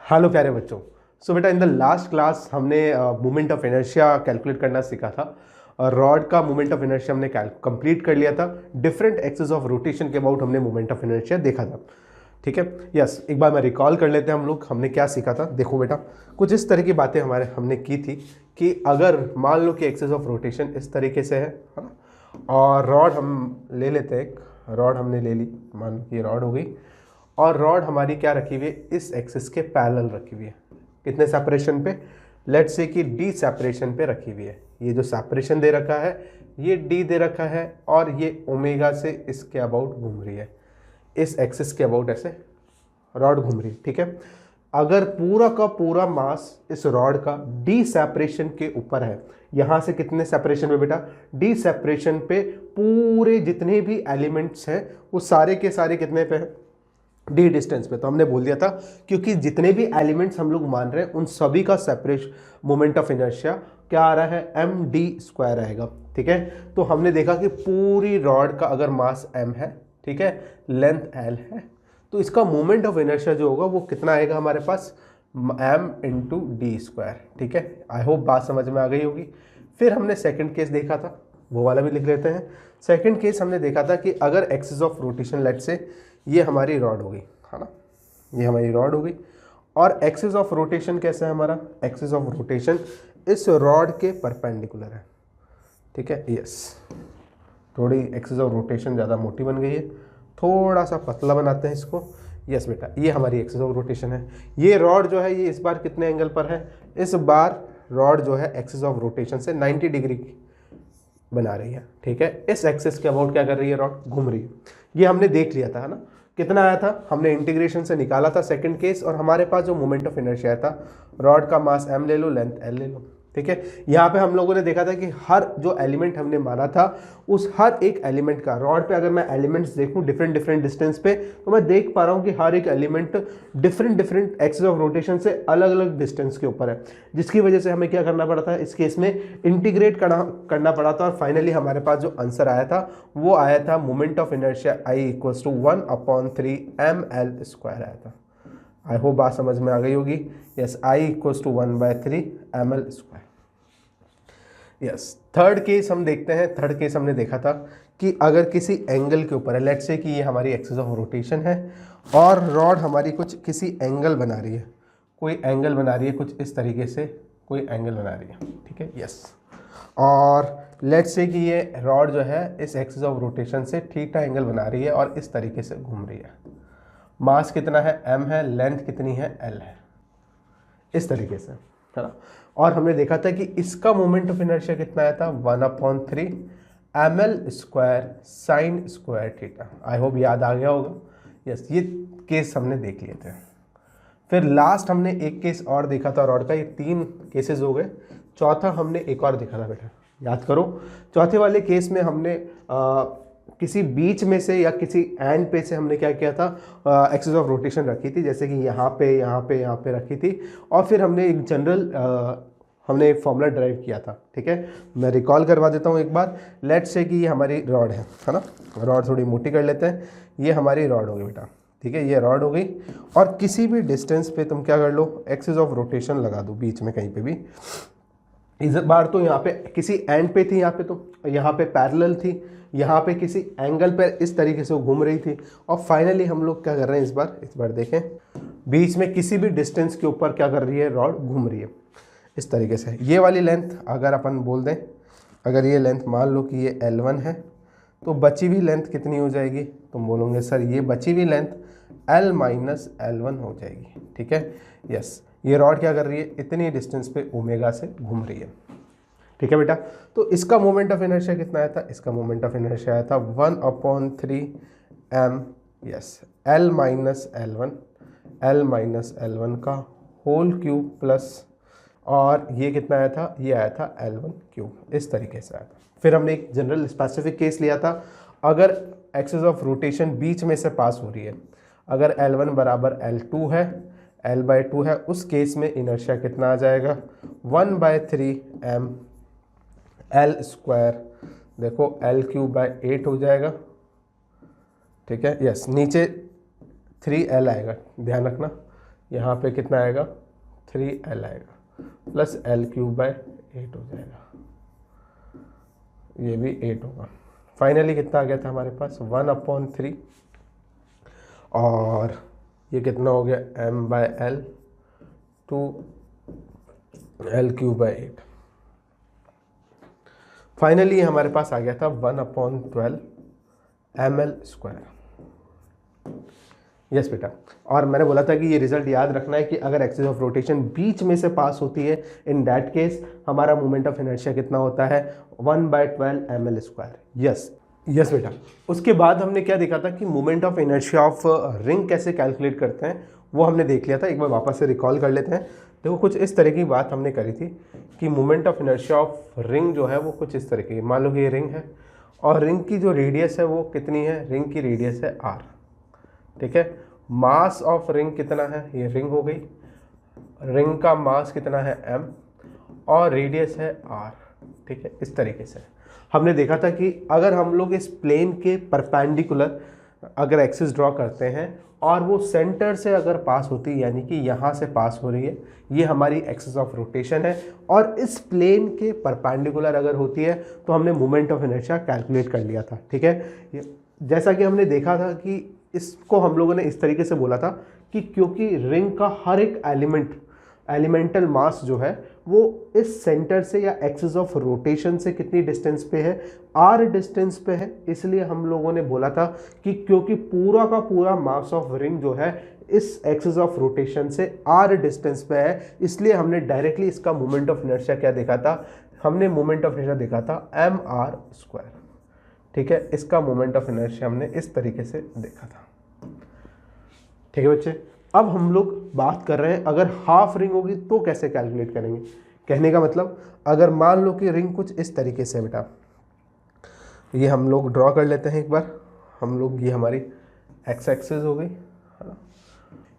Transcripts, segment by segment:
Hello प्यारे बच्चों। सो बेटा इन द लास्ट क्लास हमने मोमेंट ऑफ इनर्शिया कैलकुलेट करना सीखा था और रॉड का मोमेंट ऑफ इनर्शिया हमने कंप्लीट कर लिया था। डिफरेंट एक्सिस ऑफ रोटेशन के अबाउट हमने मोमेंट ऑफ इनर्शिया देखा था। ठीक है, यस, एक बार मैं रिकॉल कर लेते हैं हम लोग हमने क्या सीखा था। देखो बेटा, कुछ इस तरह की बातें हमने की थी कि अगर मान लो कि एक्सिस ऑफ रोटेशन इस तरीके से है ना, और रॉड हम ले लेते हैं, एक रॉड हमने ले ली, मान लो कि रॉड हो गई और रॉड हमारी क्या रखी हुई है, इस एक्सिस के पैरेलल रखी हुई है। कितने सेपरेशन पे? लेट्स से कि डी सेपरेशन पे रखी हुई है। ये जो सेपरेशन दे रखा है ये डी दे रखा है और ये ओमेगा से इसके अबाउट घूम रही है, इस एक्सिस के अबाउट ऐसे रॉड घूम रही है। ठीक है, अगर पूरा का पूरा मास इस रॉड का डी सेपरेशन के ऊपर है, यहां से कितने सेपरेशन पे बेटा? डी सेपरेशन पे पूरे जितने भी एलिमेंट्स हैं वो सारे के सारे कितने पे हैं? डी डिस्टेंस पे। तो हमने बोल दिया था क्योंकि जितने भी एलिमेंट्स हम लोग मान रहे हैं उन सभी का सेपरेशन मोमेंट ऑफ इनर्शिया क्या आ रहा है? एम डी स्क्वायर आएगा। ठीक है, तो हमने देखा कि पूरी रॉड का अगर मास m है, ठीक है, लेंथ l है, तो इसका मोमेंट ऑफ इनर्शिया जो होगा वो कितना आएगा हमारे पास? m into D square. ठीक है, आई होप बात समझ में आ गई होगी। फिर हमने सेकेंड केस देखा था, वो वाला भी लिख लेते हैं। सेकेंड केस हमने देखा था कि अगर एक्सिस ऑफ रोटेशन लेट से ये हमारी रॉड हो गई, है ना, ये हमारी रॉड हो गई और एक्सिस ऑफ रोटेशन कैसा है हमारा? एक्सिस ऑफ रोटेशन इस रॉड के परपेंडिकुलर है। ठीक है, यस, थोड़ी एक्सिस ऑफ रोटेशन ज़्यादा मोटी बन गई है, थोड़ा सा पतला बनाते हैं इसको। यस बेटा, ये हमारी एक्सिस ऑफ रोटेशन है। ये रॉड जो है ये इस बार कितने एंगल पर है? इस बार रॉड जो है एक्सिस ऑफ रोटेशन से 90 डिग्री की बना रही है। ठीक है, इस एक्सिस के अबाउट क्या कर रही है? रॉड घूम रही है। ये हमने देख लिया था, है ना, कितना आया था? हमने इंटीग्रेशन से निकाला था सेकंड केस, और हमारे पास जो मोमेंट ऑफ इनर्शिया आया था, रॉड का मास m ले लो, लेंथ l ले लो। ठीक है, यहाँ पे हम लोगों ने देखा था कि हर जो एलिमेंट हमने माना था उस हर एक एलिमेंट का रॉड पे अगर मैं एलिमेंट्स देखूं डिफरेंट डिफरेंट डिस्टेंस पे, तो मैं देख पा रहा हूँ कि हर एक element different different axis of rotation से अलग अलग डिस्टेंस के ऊपर है, जिसकी वजह से हमें क्या करना पड़ा था? इस केस में इंटीग्रेट करना पड़ा था और फाइनली हमारे पास जो आंसर आया था वो आया था moment of inertia I equals to 1/3 ml square आया था। आई होप बात समझ में आ गई होगी। Yes, I equals to 1/3 ml square. Yes, third case हम देखते हैं। थर्ड केस हमने देखा था कि अगर किसी एंगल के ऊपर है, लेट्स से कि ये हमारी एक्सिस ऑफ रोटेशन है और रॉड हमारी कुछ किसी एंगल बना रही है, कोई एंगल बना रही है कुछ इस तरीके से, कोई एंगल बना रही है। ठीक है, यस, और लेट्स से कि ये रॉड जो है इस एक्सिस ऑफ रोटेशन से थीटा एंगल बना रही है और इस तरीके से घूम रही है। मास कितना है? m है, लेंथ कितनी है? l है, इस तरीके से, है ना। और हमने देखा था कि इसका मोमेंट ऑफ इनर्शिया कितना आया था? 1/3 ml square sine square theta. I hope याद आ गया होगा। यस, ये केस हमने देख लिए थे। फिर लास्ट हमने एक केस और देखा था रॉड का। ये 3 केसेस हो गए। चौथा हमने एक और देखा था बेटा, याद करो। चौथे वाले केस में हमने किसी बीच में से या किसी एंड पे से हमने क्या किया था? एक्सिस ऑफ रोटेशन रखी थी, जैसे कि यहाँ पे यहाँ पे यहाँ पे रखी थी, और फिर हमने एक जनरल हमने एक फॉर्मूला ड्राइव किया था। ठीक है, मैं रिकॉल करवा देता हूँ एक बार। लेट्स से कि ये हमारी रॉड है ना, रॉड थोड़ी मोटी कर लेते हैं। ये हमारी रॉड होगी बेटा, ठीक है, ये रॉड हो गई और किसी भी डिस्टेंस पे तुम क्या कर लो? एक्सिस ऑफ रोटेशन लगा दो बीच में कहीं पे भी। इस बार तो यहाँ पे किसी एंड पे थी, यहाँ पे तो यहाँ पे पैरेलल थी, यहाँ पे किसी एंगल पे इस तरीके से वो घूम रही थी, और फाइनली हम लोग क्या कर रहे हैं इस बार देखें, बीच में किसी भी डिस्टेंस के ऊपर क्या कर रही है? रॉड घूम रही है इस तरीके से। ये वाली लेंथ अगर अपन बोल दें, अगर ये लेंथ मान लो कि ये L1 है, तो बची हुई लेंथ कितनी हो जाएगी? तुम बोलोगे सर ये बची हुई लेंथ L माइनस L1 हो जाएगी। ठीक है, यस, ये रॉड क्या कर रही है? इतनी डिस्टेंस पे ओमेगा से घूम रही है। ठीक है बेटा, तो इसका मोमेंट ऑफ इनर्शिया कितना आया था? इसका मोमेंट ऑफ इनर्शिया आया था 1/3 m, yes, L minus L1 का होल क्यूब प्लस, और ये कितना आया था? ये आया था L1 क्यूब, इस तरीके से आया था। फिर हमने एक जनरल स्पेसिफिक केस लिया था, अगर एक्सिस ऑफ रोटेशन बीच में से पास हो रही है, अगर L1 बराबर L2 है, L/2 है, उस केस में इनर्शिया कितना आ जाएगा? 1/3 m L स्क्वायर, देखो L3/8 हो जाएगा। ठीक है, यस, नीचे 3L आएगा, ध्यान रखना, यहाँ पे कितना आएगा 3L आएगा प्लस L3/8 हो जाएगा, ये भी 8 होगा। फाइनली कितना आ गया था हमारे पास 1/3 और ये कितना हो गया m/L 2L3/8। फाइनली हमारे पास आ गया था 1/12 ml²। यस बेटा, और मैंने बोला था कि ये रिजल्ट याद रखना है कि अगर एक्सिस ऑफ रोटेशन बीच में से पास होती है, इन दैट केस हमारा मोमेंट ऑफ इनर्शिया कितना होता है 1/12 ml²। यस बेटा। उसके बाद हमने क्या देखा था कि moment of inertia of ring कैसे कैलकुलेट करते हैं, वो हमने देख लिया था। एक बार वापस से रिकॉल कर लेते हैं। देखो कुछ इस तरह की बात हमने करी थी कि moment of inertia of ring जो है वो कुछ इस तरह की, मान लो कि ये रिंग है और रिंग की जो रेडियस है वो कितनी है, रिंग की रेडियस है r, ठीक है। मास ऑफ रिंग कितना है, ये रिंग हो गई, रिंग का मास कितना है m और रेडियस है r, ठीक है। इस तरीके से हमने देखा था कि अगर हम लोग इस प्लेन के परपेंडिकुलर अगर एक्सिस ड्रॉ करते हैं और वो सेंटर से अगर पास होती है, यानी कि यहाँ से पास हो रही है, ये हमारी एक्सिस ऑफ रोटेशन है, और इस प्लेन के परपेंडिकुलर अगर होती है तो हमने मोमेंट ऑफ इनर्शिया कैलकुलेट कर लिया था, ठीक है। जैसा कि हमने देखा था कि इसको हम लोगों ने इस तरीके से बोला था कि क्योंकि रिंग का हर एक एलिमेंटल मास जो है वो इस सेंटर से या एक्सिस ऑफ रोटेशन से कितनी डिस्टेंस पे है, r डिस्टेंस पे है, इसलिए हम लोगों ने बोला था कि क्योंकि पूरा का पूरा मास ऑफ रिंग जो है इस एक्सिस ऑफ रोटेशन से r डिस्टेंस पे है, इसलिए हमने डायरेक्टली इसका मोमेंट ऑफ इनर्शिया क्या देखा था, हमने मोमेंट ऑफ इनर्शिया देखा था mr², ठीक है। इसका मोमेंट ऑफ इनर्शिया हमने इस तरीके से देखा था, ठीक है बच्चे। अब हम लोग बात कर रहे हैं अगर हाफ रिंग होगी तो कैसे कैलकुलेट करेंगे। कहने का मतलब अगर मान लो कि रिंग कुछ इस तरीके से बेटा, ये हम लोग ड्रॉ कर लेते हैं एक बार। हम लोग, ये हमारी एक्स एक्सिस हो गई, है ना,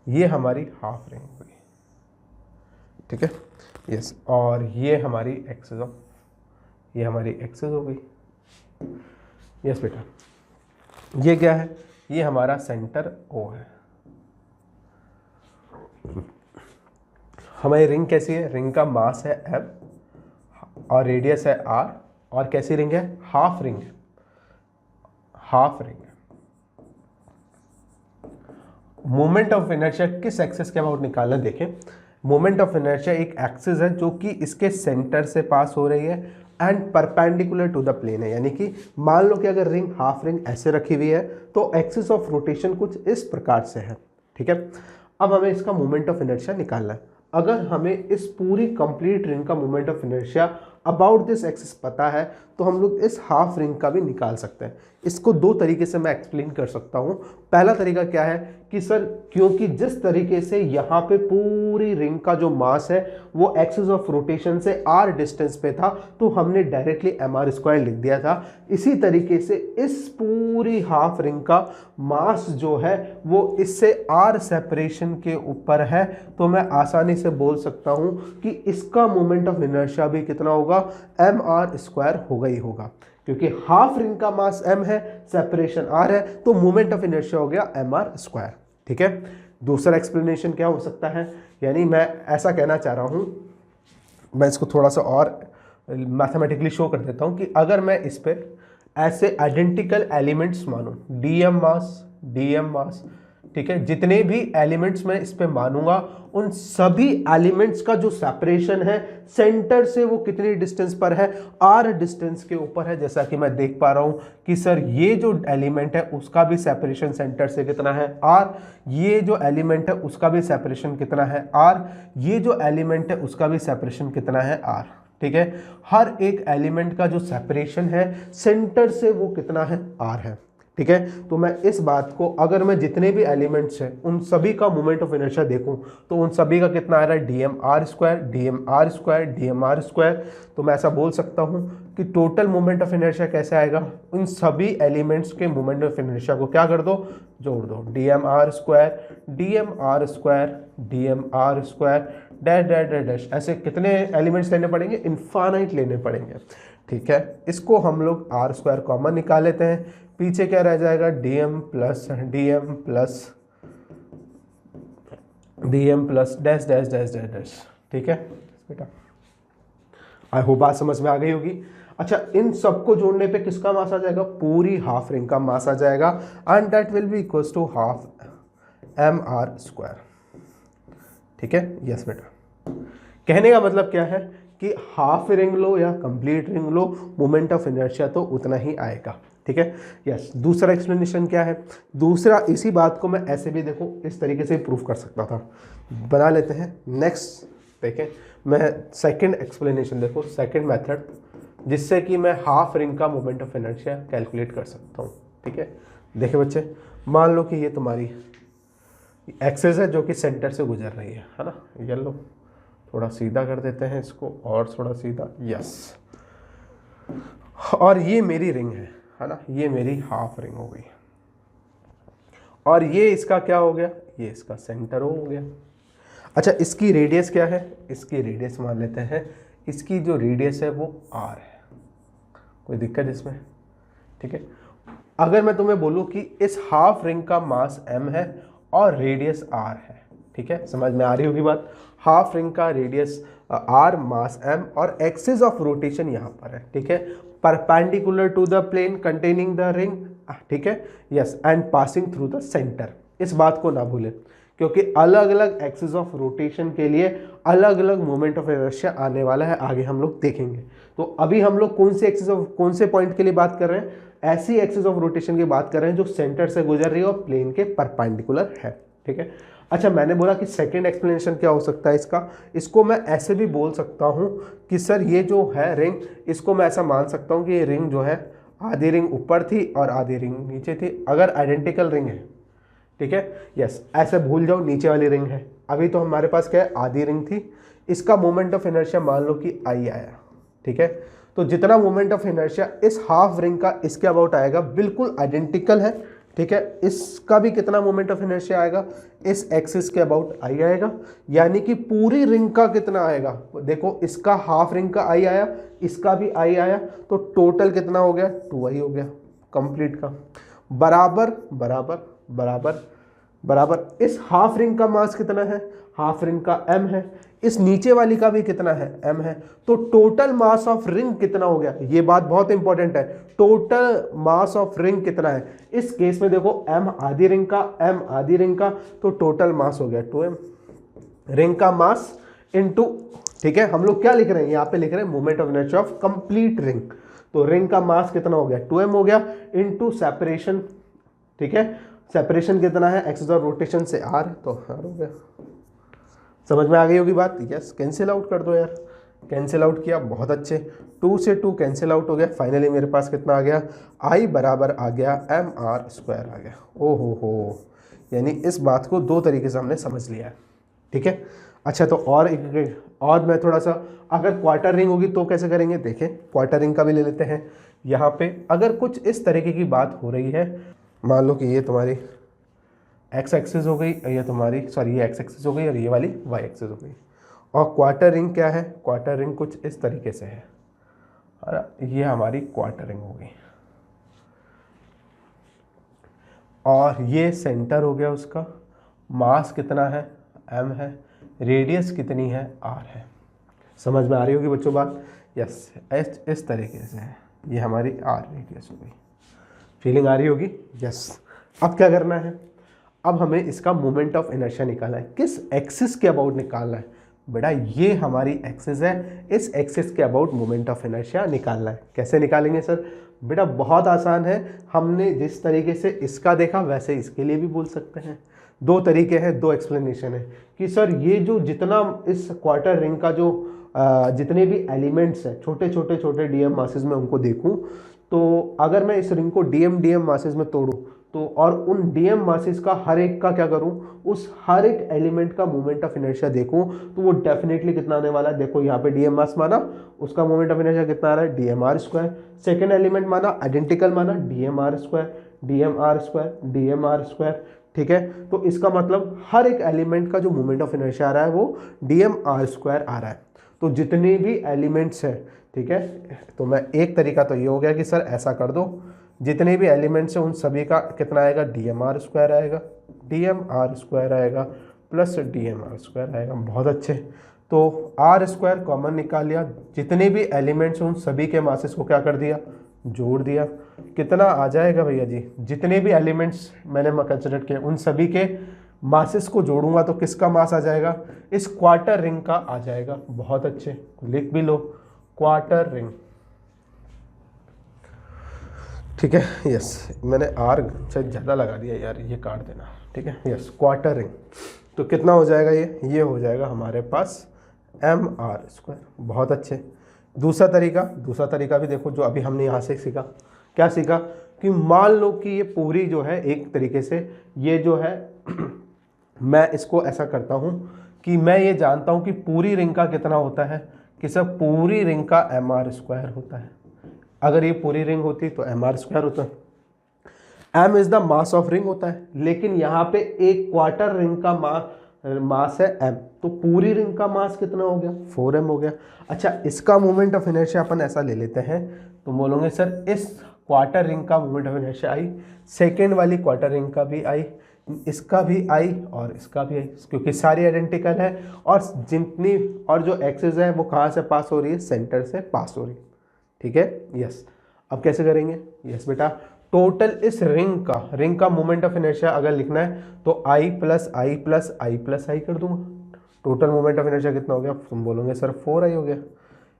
ये हमारी हाफ रिंग हो गई, ठीक है। यस, और ये हमारी एक्सिस ऑफ, ये हमारी एक्सिस हो गई। यस बेटा, ये क्या है, ये हमारा सेंटर O है। हमारी रिंग कैसी है, रिंग का मास है m और रेडियस है r, और कैसी रिंग है, हाफ रिंग है, हाफ रिंग है। मोमेंट ऑफ इनर्शिया किस एक्सिस के अबाउट निकालना, देखें मोमेंट ऑफ इनर्शिया एक एक्सिस है जो कि इसके सेंटर से पास हो रही है and perpendicular to the plane है, यानी कि मान लो कि अगर रिंग हाफ रिंग ऐसे रखी हुई है तो एक्सिस ऑफ रोटेशन कुछ इस प्रकार से है, ठीक है। अब हमें इसका मोमेंट ऑफ इनर्शिया निकालना है। अगर हमें इस पूरी कंप्लीट रिंग का moment of inertia about this axis पता है तो हम लोग इस हाफ रिंग का भी निकाल सकते हैं। इसको दो तरीके से मैं एक्सप्लेन कर सकता हूँ। पहला तरीका क्या है कि सर, क्योंकि जिस तरीके से यहाँ पे पूरी रिंग का जो मास है वो एक्सिस ऑफ रोटेशन से r डिस्टेंस पे था तो हमने डायरेक्टली mr² लिख दिया था। इसी तरीके से इस पूरी हाफ रिंग का मास जो है वो इससे r सेपरेशन के ऊपर है, तो मैं आसानी से बोल सकता हूँ कि इसका मोमेंट ऑफ इनर्शिया भी कितना होगा, mr² होगा ही होगा, क्योंकि हाफ रिंग का मास m है, सेपरेशन r है, तो मोमेंट ऑफ इनर्शिया हो गया mr², ठीक है। दूसरा एक्सप्लेनेशन क्या हो सकता है, यानी मैं ऐसा कहना चाह रहा हूं, मैं इसको थोड़ा सा और मैथमेटिकली शो कर देता हूं कि अगर मैं इस पे ऐसे आइडेंटिकल एलिमेंट्स मानूं, dm मास, ठीक है, जितने भी एलिमेंट्स मैं इस पे मानूंगा उन सभी एलिमेंट्स का जो सेपरेशन है सेंटर से वो कितनी डिस्टेंस पर है, r डिस्टेंस के ऊपर है। जैसा कि मैं देख पा रहा हूं कि सर ये जो एलिमेंट है उसका भी सेपरेशन सेंटर से कितना है r, ये जो एलिमेंट है उसका भी सेपरेशन कितना है r, ये जो एलिमेंट है उसका भी सेपरेशन कितना है r, ठीक है। हर एक एलिमेंट का जो सेपरेशन है सेंटर से वो कितना है r है, ठीक है। तो मैं इस बात को, अगर मैं जितने भी एलिमेंट्स हैं उन सभी का मोमेंट ऑफ इनर्शिया देखूं तो उन सभी का कितना आ रहा है, dmr², तो मैं ऐसा बोल सकता हूं कि टोटल मोमेंट ऑफ इनर्शिया कैसे आएगा, उन सभी एलिमेंट्स के मोमेंट ऑफ इनर्शिया को क्या कर दो, जोड़ दो, dmr², dash dash dash dash, ऐसे कितने एलिमेंट्स लेने पड़ेंगे, इनफाइनाइट लेने पड़ेंगे, ठीक है। इसको हम लोग r² कॉमन निकाल लेते हैं, पीछे क्या रह जाएगा, dm plus D M plus dash dash dash dash dash. ठीक है बेटा, आई होप बात समझ में आ गई होगी। अच्छा, इन सबको जोड़ने पे किसका मास आ जाएगा? पूरी हाफ रिंग का मास आ जाएगा, and that will be equals to half M R square. ठीक है, यस बेटा। कहने का मतलब क्या है कि हाफ रिंग लो या complete ring low, moment of inertia तो उतना ही आएगा। ठीक है, यस। दूसरा एक्सप्लेनेशन क्या है? दूसरा, इसी बात को मैं ऐसे भी देखो इस तरीके से प्रूव कर सकता था। बना लेते हैं नेक्स्ट। देखें, मैं सेकंड एक्सप्लेनेशन देखो, सेकंड मेथड, जिससे कि मैं हाफ रिंग का मोमेंट ऑफ इनर्शिया कैलकुलेट कर सकता हूँ। ठीक है, देखिए बच्चे, मान लो कि ये तुम्हारी एक्सिस है जो कि सेंटर से गुजर रही है ना। ये लो, थोड़ा सीधा कर देते हैं इसको, और थोड़ा सीधा, यस। और ये मेरी रिंग है ना, ये मेरी हाफ रिंग हो गई, और ये इसका क्या हो गया? ये इसका सेंटर हो गया। अच्छा, इसकी रेडियस क्या है? इसकी रेडियस मान लेते हैं, इसकी जो रेडियस है वो r है। कोई दिक्कत इसमें? ठीक है, अगर मैं तुम्हें बोलूं कि इस हाफ रिंग का मास m है और रेडियस r है, ठीक है, समझ में आ रही होगी बात। हाफ रिंग का रेडियस r, मास m, और एक्सिस ऑफ रोटेशन यहाँ पर है। ठीक है, perpendicular to the plane containing the ring. ठीक है, yes, and passing through the centre. इस बात को ना भूलें, क्योंकि अलग अलग एक्सिस ऑफ रोटेशन के लिए अलग अलग मोमेंट ऑफ इनर्शिया आने वाला है, आगे हम लोग देखेंगे। तो अभी हम लोग कौन से एक्सिस ऑफ, कौन से पॉइंट के लिए बात कर रहे हैं? ऐसी एक्सिस ऑफ रोटेशन की बात कर रहे हैं जो सेंटर से गुजर रही है और प्लेन के परपेंडिकुलर है। ठीक है, अच्छा, मैंने बोला कि सेकंड एक्सप्लेनेशन क्या हो सकता है इसका? इसको मैं ऐसे भी बोल सकता हूँ कि सर ये जो है रिंग, इसको मैं ऐसा मान सकता हूँ कि ये रिंग जो है, आधी रिंग ऊपर थी और आधी रिंग नीचे थी। अगर आइडेंटिकल रिंग है, ठीक है, यस, ऐसे भूल जाओ नीचे वाली रिंग है। अभी तो हमारे पास क्या है? आधी रिंग थी। इसका मोमेंट ऑफ इनर्शिया मान लो कि आई आया। ठीक है, तो जितना मोमेंट ऑफ इनर्शिया इस हाफ रिंग का इसके अबाउट आएगा, बिल्कुल आइडेंटिकल है। ठीक है, इसका भी कितना मोमेंट ऑफ इनर्शिया आएगा? इस एक्सिस के अबाउट आई आएगा। यानी कि पूरी रिंग का कितना आएगा? देखो, इसका हाफ रिंग का आई आया, इसका भी आई आया, तो टोटल कितना हो गया? 2i हो गया कंप्लीट का। बराबर बराबर बराबर बराबर, इस हाफ रिंग का मास कितना है? हाफ रिंग का m है। इस नीचे वाली का भी कितना है? m है। तो टोटल मास ऑफ रिंग कितना हो गया? ये बात बहुत इंपॉर्टेंट है, टोटल मास ऑफ रिंग कितना है? इस केस में देखो, m आधी रिंग का, m आधी रिंग का, तो टोटल मास हो गया 2m। रिंग का मास इनटू, ठीक है, हम लोग क्या लिख रहे हैं यहाँ पे? लिख रहे हैं moment of inertia of complete ring. तो रिंग का मास कितना हो गया? 2m हो गया, इनटू सेपरेशन। ठीक है, सेपरेशन कितना है? एक्सिस ऑफ रोटेशन से r, तो r हो गया। समझ में आ गई होगी बात? यस, कैंसिल आउट कर दो यार। कैंसिल आउट किया, बहुत अच्छे। 2 से 2 कैंसिल आउट हो गया। फाइनली मेरे पास कितना आ गया? I बराबर आ गया mr स्क्वायर आ गया। ओ हो, यानी इस बात को दो तरीके से हमने समझ लिया है। ठीक है, अच्छा, तो और मैं थोड़ा सा, अगर क्वार्टर रिंग होगी तो कैसे करेंगे? देखें, क्वार्टर रिंग का भी ले लेते हैं। यहाँ पे अगर कुछ इस तरीके की बात हो रही है, मान लो कि ये तुम्हारी एक्स एक्सिस हो गई, ये तुम्हारी, सॉरी, ये एक्स एक्सिस हो गई और ये वाली वाई एक्सिस हो गई। और क्वार्टर रिंग क्या है? क्वार्टर रिंग कुछ इस तरीके से है, और ये हमारी क्वार्टर रिंग हो गई, और ये सेंटर हो गया उसका। मास कितना है? m है। रेडियस कितनी है? r है। समझ में आ रही होगी बच्चों बात? यस, इस तरीके से है, ये हमारी r रेडियस हो गई। फीलिंग आ रही होगी? यस। अब क्या करना है? अब हमें इसका मोमेंट ऑफ इनर्शिया निकालना है। किस एक्सिस के अबाउट निकालना है? बेटा, ये हमारी एक्सिस है, इस एक्सिस के अबाउट मोमेंट ऑफ इनर्शिया निकालना है। कैसे निकालेंगे सर? बेटा, बहुत आसान है। हमने जिस तरीके से इसका देखा वैसे इसके लिए भी बोल सकते हैं। दो तरीके हैं, दो एक्सप्लेनेशन है कि सर ये जो जितना इस क्वार्टर रिंग का जो जितने भी एलिमेंट्स हैं, छोटे छोटे छोटे डीएम मासेस में उनको देखूं, तो अगर मैं इस रिंग को डीएम मासेस में तोड़ूं, तो और उन डीएम मासेस का हर एक का क्या करूं? उस हर एक एलिमेंट का मोमेंट ऑफ इनर्शिया देखूं, तो वो डेफिनेटली कितना आने वाला है? देखो, यहाँ पे डीएम मास माना, उसका मोमेंट ऑफ इनर्शिया कितना आ रहा है? DM R square. Second element माना, आइडेंटिकल माना, DM R square, DM R square, DM R square. ठीक है, तो इसका मतलब हर एक एलिमेंट का जो मोमेंट ऑफ इनर्शिया आ रहा है वो डीएम आर स्क्वायर आ रहा है। तो जितने भी एलिमेंट्स हैं, ठीक है, तो मैं एक तरीका तो ये हो गया कि सर ऐसा कर दो, जितने भी एलिमेंट्स हैं उन सभी का कितना आएगा? डीएम आर स्क्वायर आएगा, डीएम आर स्क्वायर आएगा, plus D M R square आएगा। बहुत अच्छे। तो आर स्क्वायर कॉमन निकाल लिया, जितने भी एलिमेंट्स उन सभी के मासेस को क्या कर दिया, जोड़ दिया। कितना आ जाएगा भैया जी, जितने भी एलिमेंट्स मैंने कंसिडर किए उन सभी के मासेस को जोड़ूंगा तो किसका मास आ जाएगा, इस क्वार्टर रिंग का आ जाएगा। बहुत अच्छे, लिख भी लो क्वार्टर रिंग। ठीक है, यस, मैंने आर शायद ज़्यादा लगा दिया यार, ये काट देना। ठीक है, यस, क्वार्टर रिंग। तो कितना हो जाएगा ये हो जाएगा हमारे पास एम आर स्क्वायर। बहुत अच्छे। दूसरा तरीका भी देखो, जो अभी हमने यहाँ से सीखा। क्या सीखा कि मान लो कि ये पूरी जो है एक तरीके से ये जो है मैं इसको ऐसा करता हूँ कि मैं ये जानता हूँ कि पूरी रिंग का कितना होता है, कि सब पूरी रिंग का एम आर स्क्वायर होता है। अगर ये पूरी रिंग होती तो एम आर स्क्वायर होता है। M is the mass of ring होता है, लेकिन यहाँ पे एक क्वार्टर रिंग का मास है एम, तो पूरी रिंग का मास कितना हो गया, 4m हो गया। अच्छा, इसका मोमेंट ऑफ इनर्शिया अपन ऐसा ले लेते हैं, तो बोलोगे सर इस क्वार्टर रिंग का moment of inertia I, second वाली क्वार्टर रिंग का भी आई, इसका भी आई और इसका भी आई, क्योंकि सारी आइडेंटिकल है। और जितनी और जो एक्सेस है वो कहाँ से पास हो रही है, सेंटर से पास हो रही है। ठीक है, यस। अब कैसे करेंगे, यस बेटा, टोटल इस रिंग का मोमेंट ऑफ इनर्शिया अगर लिखना है तो आई प्लस आई प्लस आई प्लस आई कर दूंगा। टोटल मोमेंट ऑफ इनर्शिया कितना हो गया, तुम बोलोगे सर 4i हो गया।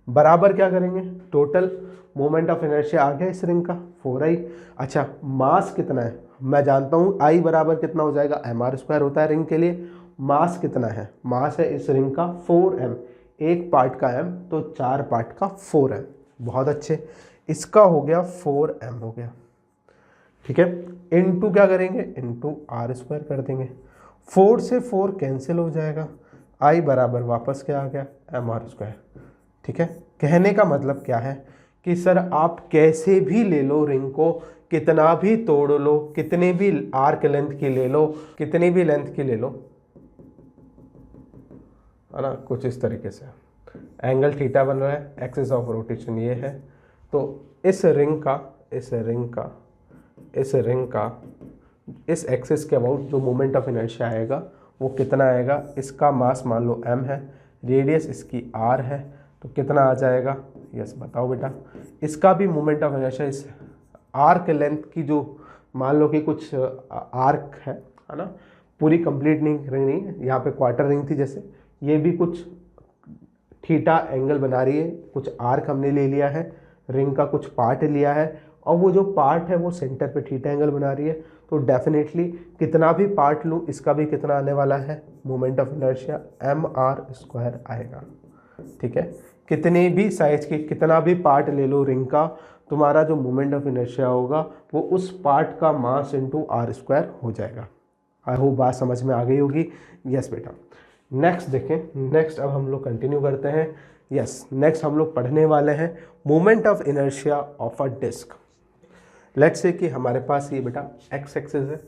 बराबर क्या करेंगे, टोटल मोमेंट ऑफ इनर्शिया आ गया इस रिंग का 4i। अच्छा, मास कितना है, मैं जानता हूँ आई बराबर कितना हो जाएगा, एम आर स्क्वायर होता है रिंग के लिए। मास कितना है, मास है इस रिंग का 4m, एक पार्ट का m तो 4 पार्ट का 4m। बहुत अच्छे, इसका हो गया 4m हो गया। ठीक है, इनटू क्या करेंगे, इनटू आर स्क्वायर कर देंगे। 4 से 4 कैंसिल हो जाएगा, आई बराबर वापस क्या आ गया, एम आर स्क्वायर। ठीक है, कहने का मतलब क्या है कि सर आप कैसे भी ले लो रिंग को, कितना भी तोड़ लो, कितने भी आर्क लेंथ की ले लो, कितनी भी लेंथ की ले लो, है ना, कुछ इस तरीके से एंगल थीटा बन रहा है, एक्सिस ऑफ रोटेशन ये है। तो इस रिंग का इस एक्सिस के अबाउट जो मोमेंट ऑफ इनर्शिया आएगा वो कितना आएगा, इसका मास मान लो m है, रेडियस इसकी r है, तो कितना आ जाएगा, यस बताओ बेटा। इसका भी मोमेंट ऑफ इनर्शिया इस आर्क लेंथ की, जो मान लो कि कुछ आर्क है ना, पूरी कंप्लीट रिंग नहीं है, यहाँ पे क्वार्टर रिंग थी जैसे, ये भी कुछ थीटा एंगल बना रही है, कुछ आर्क हमने ले लिया है, रिंग का कुछ पार्ट लिया है, और वो जो पार्ट है वो सेंटर पे थीटा एंगल बना रही है। तो डेफिनेटली कितना भी पार्ट लूँ इसका भी कितना आने वाला है, moment of inertia M R square आएगा। ठीक है, कितने भी साइज के कितना भी पार्ट ले लो रिंग का, तुम्हारा जो मोमेंट ऑफ इनर्शिया होगा वो उस पार्ट का मास इंटू आर स्क्वायर हो जाएगा। आई होप बात समझ में आ गई होगी। यस बेटा, नेक्स्ट देखें, नेक्स्ट अब हम लोग कंटिन्यू करते हैं। यस, नेक्स्ट हम लोग पढ़ने वाले हैं moment of inertia of a disc. Let's say कि हमारे पास ये बेटा एक्स एक्सिस है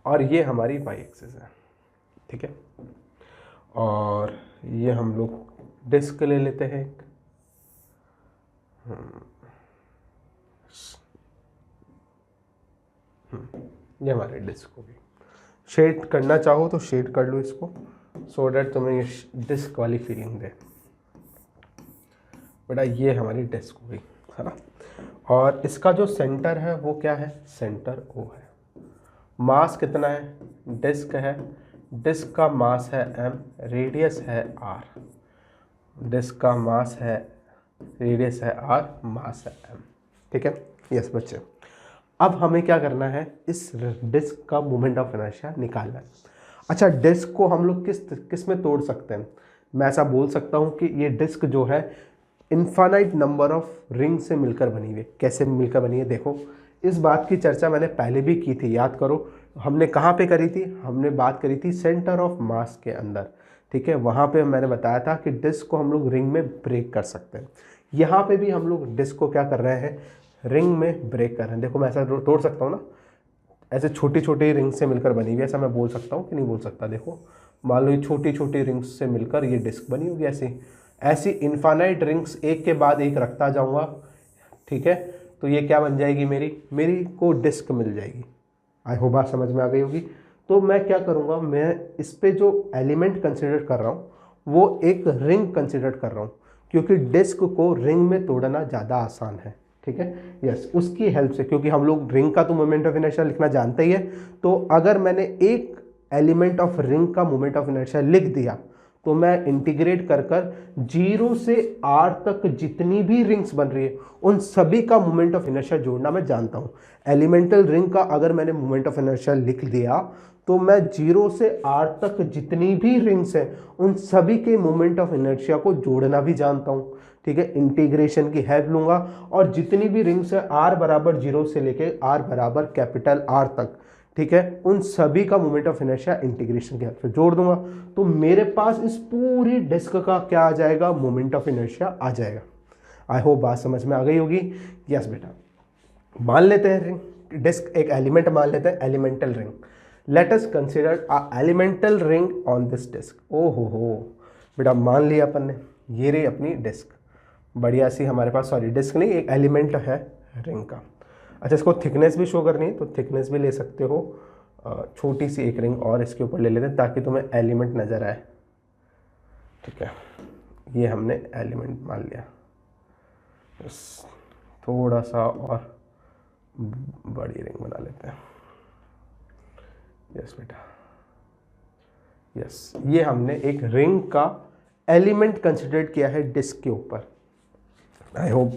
और ये हमारी वाई एक्सिस है। ठीक है, और ये हम लोग डिस्क ले लेते हैं एक, ये हमारे डिस्क होगी। शेड करना चाहो तो शेड कर लो इसको, सो डैट तुम्हें ये डिस्क वाली फीलिंग दे। बेटा ये हमारी डिस्क हो गई, है ना, और इसका जो सेंटर है वो क्या है, सेंटर O है। मास कितना है, डिस्क है, डिस्क का मास है m, रेडियस है r, डिस्क का मास है, रेडियस है r, मास है m। ठीक है, यस बच्चे, अब हमें क्या करना है, इस डिस्क का मोमेंट ऑफ इनर्शिया निकालना है। अच्छा, डिस्क को हम लोग किस में तोड़ सकते हैं, मैं ऐसा बोल सकता हूँ कि ये डिस्क जो है इनफाइनाइट नंबर ऑफ रिंग से मिलकर बनी हुई है। कैसे मिलकर बनी है, देखो इस बात की चर्चा मैंने पहले भी की थी, याद करो हमने कहाँ पे करी थी, हमने बात करी थी सेंटर ऑफ मास के अंदर। ठीक है, वहाँ पे मैंने बताया था कि डिस्क को हम लोग रिंग में ब्रेक कर सकते हैं। यहाँ पे भी हम लोग डिस्क को क्या कर रहे हैं, रिंग में ब्रेक कर रहे हैं। देखो मैं ऐसा तोड़ सकता हूँ ना, ऐसे छोटी छोटी रिंग से मिलकर बनी हुई है, ऐसा मैं बोल सकता हूँ कि नहीं बोल सकता। देखो मान लो ये छोटी छोटी रिंग्स से मिलकर ये डिस्क बनी होगी, ऐसी इनफाइनाइट रिंग्स एक के बाद एक रखता जाऊँगा। ठीक है, तो ये क्या बन जाएगी, मेरी को डिस्क मिल जाएगी। आई होप बात समझ में आ गई होगी। तो मैं क्या करूँगा, मैं इस पे जो एलिमेंट कंसिडर कर रहा हूँ वो एक रिंग कंसिडर कर रहा हूँ, क्योंकि डिस्क को रिंग में तोड़ना ज़्यादा आसान है। ठीक है, यस, उसकी हेल्प से, क्योंकि हम लोग रिंग का तो मोमेंट ऑफ इनर्शिया लिखना जानते ही है, तो अगर मैंने एक एलिमेंट ऑफ रिंग का मोमेंट ऑफ इनर्शिया लिख दिया तो मैं इंटीग्रेट कर कर 0 से r तक जितनी भी रिंग्स बन रही है उन सभी का मोमेंट ऑफ इनर्शिया जोड़ना मैं जानता हूँ। एलिमेंटल रिंग का अगर मैंने मोमेंट ऑफ इनर्शिया लिख दिया तो मैं 0 से r तक जितनी भी रिंग्स हैं उन सभी के मोमेंट ऑफ इनर्शिया को जोड़ना भी जानता हूँ। ठीक है, इंटीग्रेशन की हेल्प लूंगा और जितनी भी रिंग्स है r बराबर 0 से लेके r बराबर कैपिटल R तक, ठीक है, उन सभी का मोमेंट ऑफ इनर्शिया इंटीग्रेशन की हेल्प से जोड़ दूंगा, तो मेरे पास इस पूरी डिस्क का क्या आ जाएगा, मोमेंट ऑफ इनर्शिया आ जाएगा। आई होप बात समझ में आ गई होगी। यस बेटा, मान लेते हैं रिंग, डिस्क एक एलिमेंट मान लेते हैं, elemental ring. Let us consider a elemental ring on this disc. ओ हो बेटा, मान लिया अपन ने, ये रही अपनी डिस्क, बढ़िया सी हमारे पास, सॉरी डिस्क नहीं, एक एलिमेंट है रिंग का। अच्छा, इसको थिकनेस भी शो करनी है तो थिकनेस भी ले सकते हो, छोटी सी एक रिंग और इसके ऊपर ले लेते हैं ताकि तुम्हें एलिमेंट नज़र आए। ठीक है, ये हमने एलिमेंट मान लिया, बस थोड़ा सा और बड़ी रिंग बना लेते हैं। यस बेटा, यस, ये हमने एक रिंग का एलिमेंट कंसिडर किया है डिस्क के ऊपर। आई होप,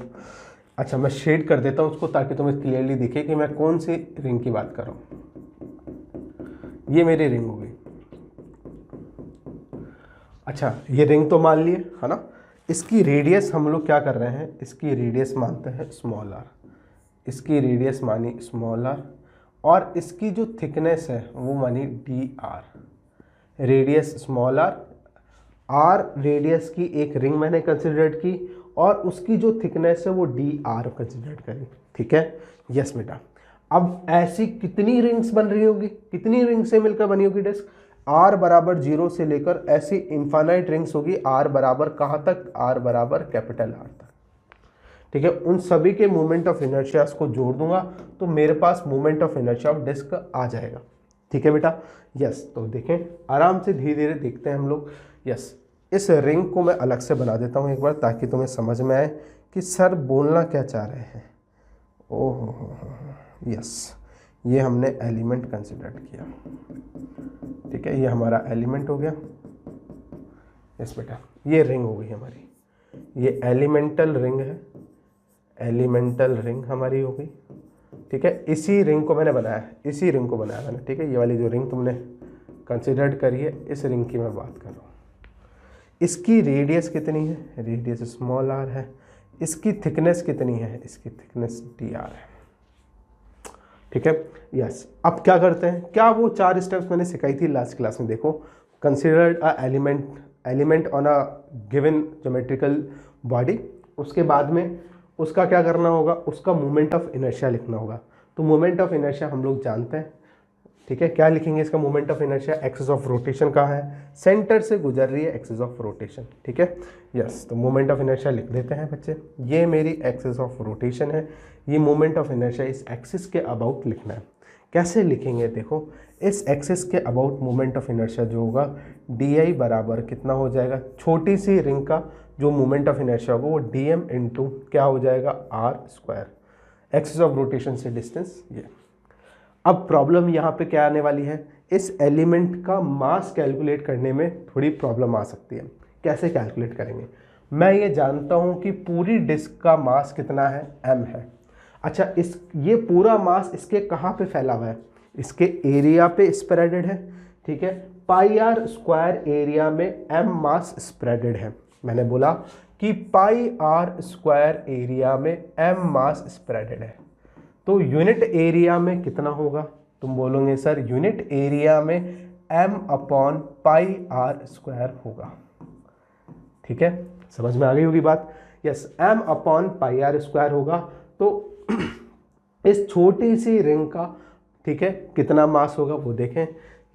अच्छा मैं शेड कर देता हूँ उसको ताकि तुम्हें क्लियरली दिखे कि मैं कौन सी रिंग की बात कर रहा हूँ। ये मेरी रिंग होगी। अच्छा, ये रिंग तो मान लिए है ना, इसकी रेडियस हम लोग क्या कर रहे हैं, इसकी रेडियस मानते हैं स्मॉल आर, इसकी रेडियस मानी स्मॉल आर, और इसकी जो थिकनेस है वो मानी D R. Radius small R, R radius की एक रिंग मैंने कंसिडर की और उसकी जो थिकनेस है वो डी आर कंसिडर करी। ठीक है, यस बेटा। अब ऐसी कितनी रिंग्स बन रही होगी, कितनी रिंग से मिलकर बनी होगी डिस्क, आर बराबर 0 से लेकर ऐसी इन्फानाइट रिंग्स होगी, आर बराबर कहाँ तक, आर बराबर कैपिटल आर तक। ठीक है, उन सभी के मोमेंट ऑफ इनर्शिया को जोड़ दूंगा तो मेरे पास moment of inertia of disc आ जाएगा। ठीक है बेटा, यस। तो देखें, आराम से धीरे धीरे देखते हैं हम लोग। यस, इस रिंग को मैं अलग से बना देता हूँ एक बार ताकि तुम्हें समझ में आए कि सर बोलना क्या चाह रहे हैं। ओहो, यस, ये हमने एलिमेंट कंसिडर किया। ठीक है, ये हमारा एलिमेंट हो गया। यस बेटा, ये रिंग हो गई हमारी, ये एलिमेंटल रिंग है, एलिमेंटल रिंग हमारी हो गई। ठीक है, इसी रिंग को मैंने बनाया, इसी रिंग को बनाया मैंने। ठीक है, ये वाली जो रिंग तुमने कंसिडर करी है, इस रिंग की मैं बात कर रहा हूँ। इसकी रेडियस कितनी है, रेडियस स्मॉल आर है। इसकी थिकनेस कितनी है, इसकी थिकनेस डी आर है। ठीक है, यस। अब क्या करते हैं, क्या वो 4 स्टेप्स मैंने सिखाई थी लास्ट क्लास में, देखो, consider a element on a given geometrical body, उसके बाद में उसका क्या करना होगा, उसका मोमेंट ऑफ इनर्शिया लिखना होगा। तो मोमेंट ऑफ इनर्शिया हम लोग जानते हैं। ठीक है, क्या लिखेंगे इसका moment of inertia, axis of rotation कहाँ है, सेंटर से गुजर रही है एक्सिस ऑफ रोटेशन। ठीक है, यस। तो मोमेंट ऑफ इनर्शिया लिख देते हैं बच्चे, ये मेरी एक्सिस ऑफ रोटेशन है, ये मोमेंट ऑफ इनर्शिया इस एक्सिस के अबाउट लिखना है। कैसे लिखेंगे, देखो, इस एक्सिस के अबाउट मोमेंट ऑफ इनर्शिया जो होगा डी आई बराबर कितना हो जाएगा, छोटी सी रिंग का जो मोमेंट ऑफ इनर्शिया होगा वो डी एम इंटू क्या हो जाएगा, R square, axis of rotation से डिस्टेंस ये। अब प्रॉब्लम यहाँ पे क्या आने वाली है, इस एलिमेंट का मास कैलकुलेट करने में थोड़ी प्रॉब्लम आ सकती है। कैसे कैलकुलेट करेंगे, मैं ये जानता हूँ कि पूरी डिस्क का मास कितना है, m है। अच्छा, ये पूरा मास इसके कहाँ पे फैला हुआ है, इसके एरिया पे स्प्रेडेड है। ठीक है, पाई आर स्क्वायर एरिया में m मास स्प्रेडेड है। मैंने बोला कि पाई आर स्क्वायर एरिया में m मास स्प्रेडेड है, तो यूनिट एरिया में कितना होगा, तुम बोलोगे सर यूनिट एरिया में m upon pi R square होगा। ठीक है, समझ में आ गई होगी बात। Yes, m upon pi R square होगा। तो इस छोटी सी रिंग का, ठीक है, कितना मास होगा वो देखें।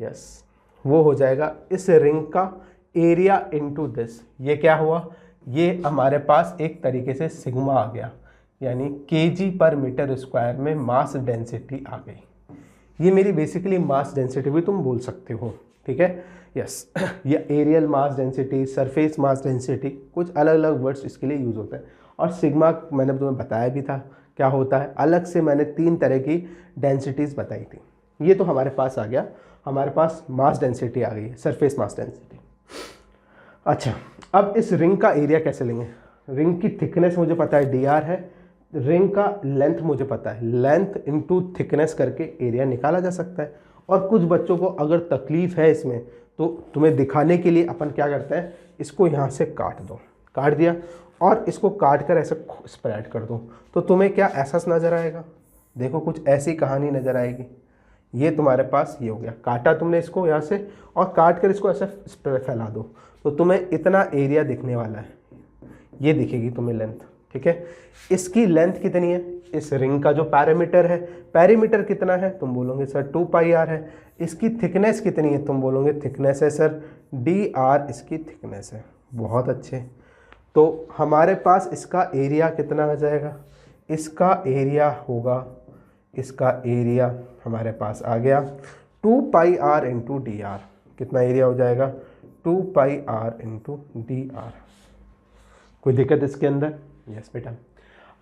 यस, वो हो जाएगा इस रिंग का एरिया इनटू दिस। ये क्या हुआ, ये हमारे पास एक तरीके से सिग्मा आ गया, यानी kg पर मीटर स्क्वायर में मास डेंसिटी आ गई। ये मेरी बेसिकली मास डेंसिटी भी तुम बोल सकते हो, ठीक है। यस ये areal mass density, surface mass density, कुछ अलग अलग वर्ड्स इसके लिए यूज़ होते हैं। और सिग्मा मैंने तुम्हें बताया भी था क्या होता है, अलग से मैंने 3 तरह की डेंसिटीज़ बताई थी। ये तो हमारे पास आ गया, हमारे पास मास डेंसिटी आ गई है, सरफेस मास डेंसिटी। अच्छा, अब इस रिंग का एरिया कैसे लेंगे। रिंग की थिकनेस मुझे पता है dr है, रिंग का लेंथ मुझे पता है, लेंथ इंटू थिकनेस करके एरिया निकाला जा सकता है। और कुछ बच्चों को अगर तकलीफ है इसमें, तो तुम्हें दिखाने के लिए अपन क्या करते हैं, इसको यहाँ से काट दो, काट दिया और इसको काट कर ऐसे स्प्रेड कर दो, तो तुम्हें क्या ऐसा नज़र आएगा, देखो कुछ ऐसी कहानी नज़र आएगी। ये तुम्हारे पास ये हो गया, काटा तुमने इसको यहाँ से और काट कर इसको ऐसे फैला दो, तो तुम्हें इतना एरिया दिखने वाला है, ये दिखेगी तुम्हें लेंथ, ठीक है। इसकी लेंथ कितनी है, इस रिंग का जो पैरामीटर है, पैरामीटर कितना है, तुम बोलोगे सर 2πr है। इसकी थिकनेस कितनी है, तुम बोलोगे थिकनेस है सर dr, इसकी थिकनेस है। बहुत अच्छे, तो हमारे पास इसका एरिया कितना आ जाएगा, इसका एरिया होगा, इसका एरिया हमारे पास आ गया 2πr इंटू dr। कितना एरिया हो जाएगा, 2πr इंटू dr। कोई दिक्कत इसके अंदर? यस बेटा।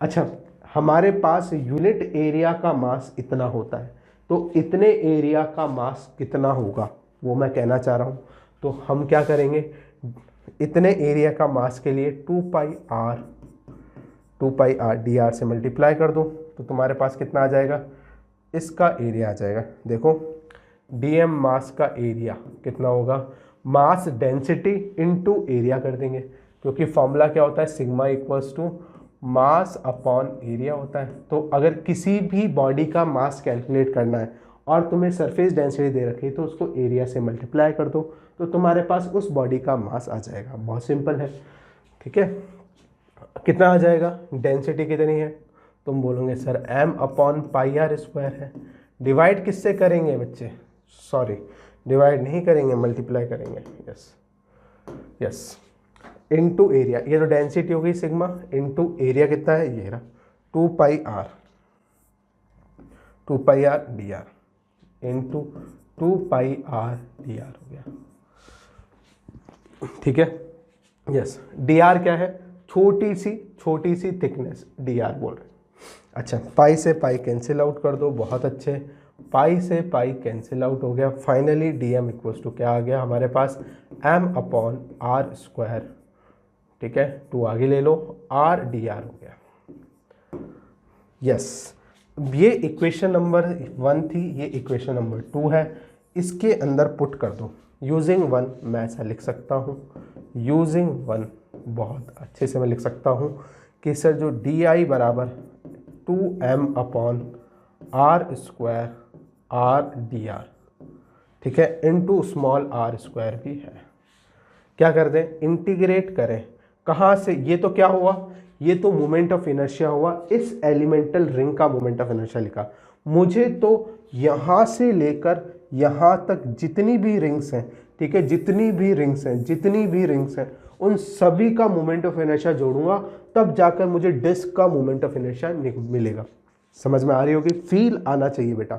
अच्छा, हमारे पास यूनिट एरिया का मास इतना होता है, तो इतने एरिया का मास कितना होगा वो मैं कहना चाह रहा हूँ। तो हम क्या करेंगे, इतने एरिया का मास के लिए 2πr dr से मल्टीप्लाई कर दो, तो तुम्हारे पास कितना आ जाएगा, इसका एरिया आ जाएगा। देखो dm मास का एरिया कितना होगा, मास डेंसिटी इनटू एरिया कर देंगे, क्योंकि फॉर्मूला क्या होता है, sigma equals to mass upon area होता है। तो अगर किसी भी बॉडी का मास कैलकुलेट करना है और तुम्हें सरफेस डेंसिटी दे रखी है, तो उसको एरिया से मल्टीप्लाई कर दो, तो तुम्हारे पास उस बॉडी का मास आ जाएगा। बहुत सिंपल है, ठीक है। कितना आ जाएगा, डेंसिटी कितनी है, तुम बोलोगे sir m upon πr square है। डिवाइड किससे करेंगे बच्चे, सॉरी डिवाइड नहीं करेंगे, मल्टीप्लाई करेंगे। यस यस, इनटू एरिया, ये तो डेंसिटी हो गई सिग्मा, इनटू एरिया कितना है, ये रहा 2πr dr into 2πr dr हो गया, ठीक है। यस, dr क्या है, छोटी सी थिकनेस dr बोल रहे हैं। अच्छा, पाई से पाई कैंसिल आउट कर दो, बहुत अच्छे, पाई से पाई कैंसिल आउट हो गया। फाइनली dm इक्वल्स टू क्या आ गया हमारे पास, m अपॉन r स्क्वायर, ठीक है, 2 आगे ले लो, r dr हो गया। यस, ये इक्वेशन नंबर 1 थी, ये इक्वेशन नंबर 2 है, इसके अंदर पुट कर दो यूजिंग 1। मैं ऐसा लिख सकता हूँ यूजिंग 1, बहुत अच्छे से मैं लिख सकता हूँ कि सर जो di बराबर 2m upon r square r dr, ठीक है, इनटू स्मॉल r स्क्वायर भी है। क्या कर दें, इंटीग्रेट करें, कहाँ से, ये तो क्या हुआ, ये तो मोमेंट ऑफ इनर्शिया हुआ, इस एलिमेंटल रिंग का मोमेंट ऑफ इनर्शिया लिखा। मुझे तो यहाँ से लेकर यहाँ तक जितनी भी रिंग्स हैं, ठीक है, जितनी भी रिंग्स हैं उन सभी का मोमेंट ऑफ इनर्शिया जोड़ूंगा, तब जाकर मुझे डिस्क का मोमेंट ऑफ इनर्शिया मिलेगा। समझ में आ रही होगी, फील आना चाहिए बेटा,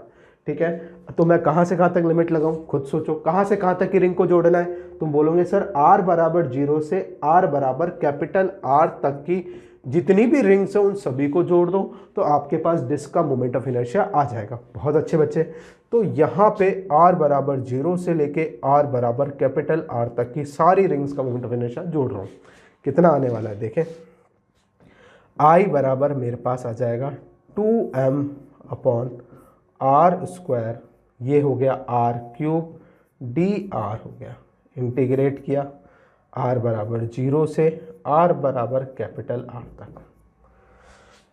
ठीक है। तो मैं कहाँ से कहाँ तक लिमिट लगाऊं, खुद सोचो, कहाँ से कहाँ तक की रिंग को जोड़ना है। तुम बोलोगे सर r बराबर 0 से r बराबर कैपिटल R तक की जितनी भी रिंग्स हैं उन सभी को जोड़ दो, तो आपके पास डिस्क का मोमेंट ऑफ इनर्शिया आ जाएगा। बहुत अच्छे बच्चे, तो यहाँ पे r बराबर 0 से लेके r बराबर कैपिटल R तक की सारी रिंग्स का मोमेंट ऑफ इनर्शिया जोड़ रहा हूँ। कितना आने वाला है देखें, I बराबर मेरे पास आ जाएगा 2m अपॉन r स्क्वायर, ये हो गया r क्यूब dr हो गया, इंटीग्रेट किया, r बराबर 0 से r बराबर कैपिटल R तक।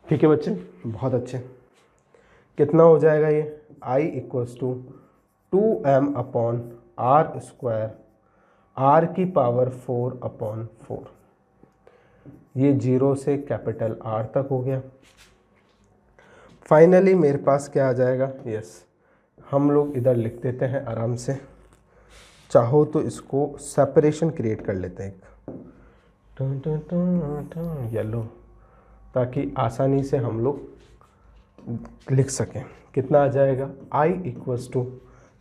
ठीक है बच्चे, बहुत अच्छे। कितना हो जाएगा ये, I equals to 2m upon r square r की पावर 4 अपॉन 4, ये 0 से कैपिटल R तक हो गया। फाइनली मेरे पास क्या आ जाएगा, यस, हम लोग इधर लिख देते हैं आराम से, चाहो तो इसको सेपरेशन क्रिएट कर लेते हैं येलो, ताकि आसानी से हम लोग लिख सकें। कितना आ जाएगा I इक्वल्स टू,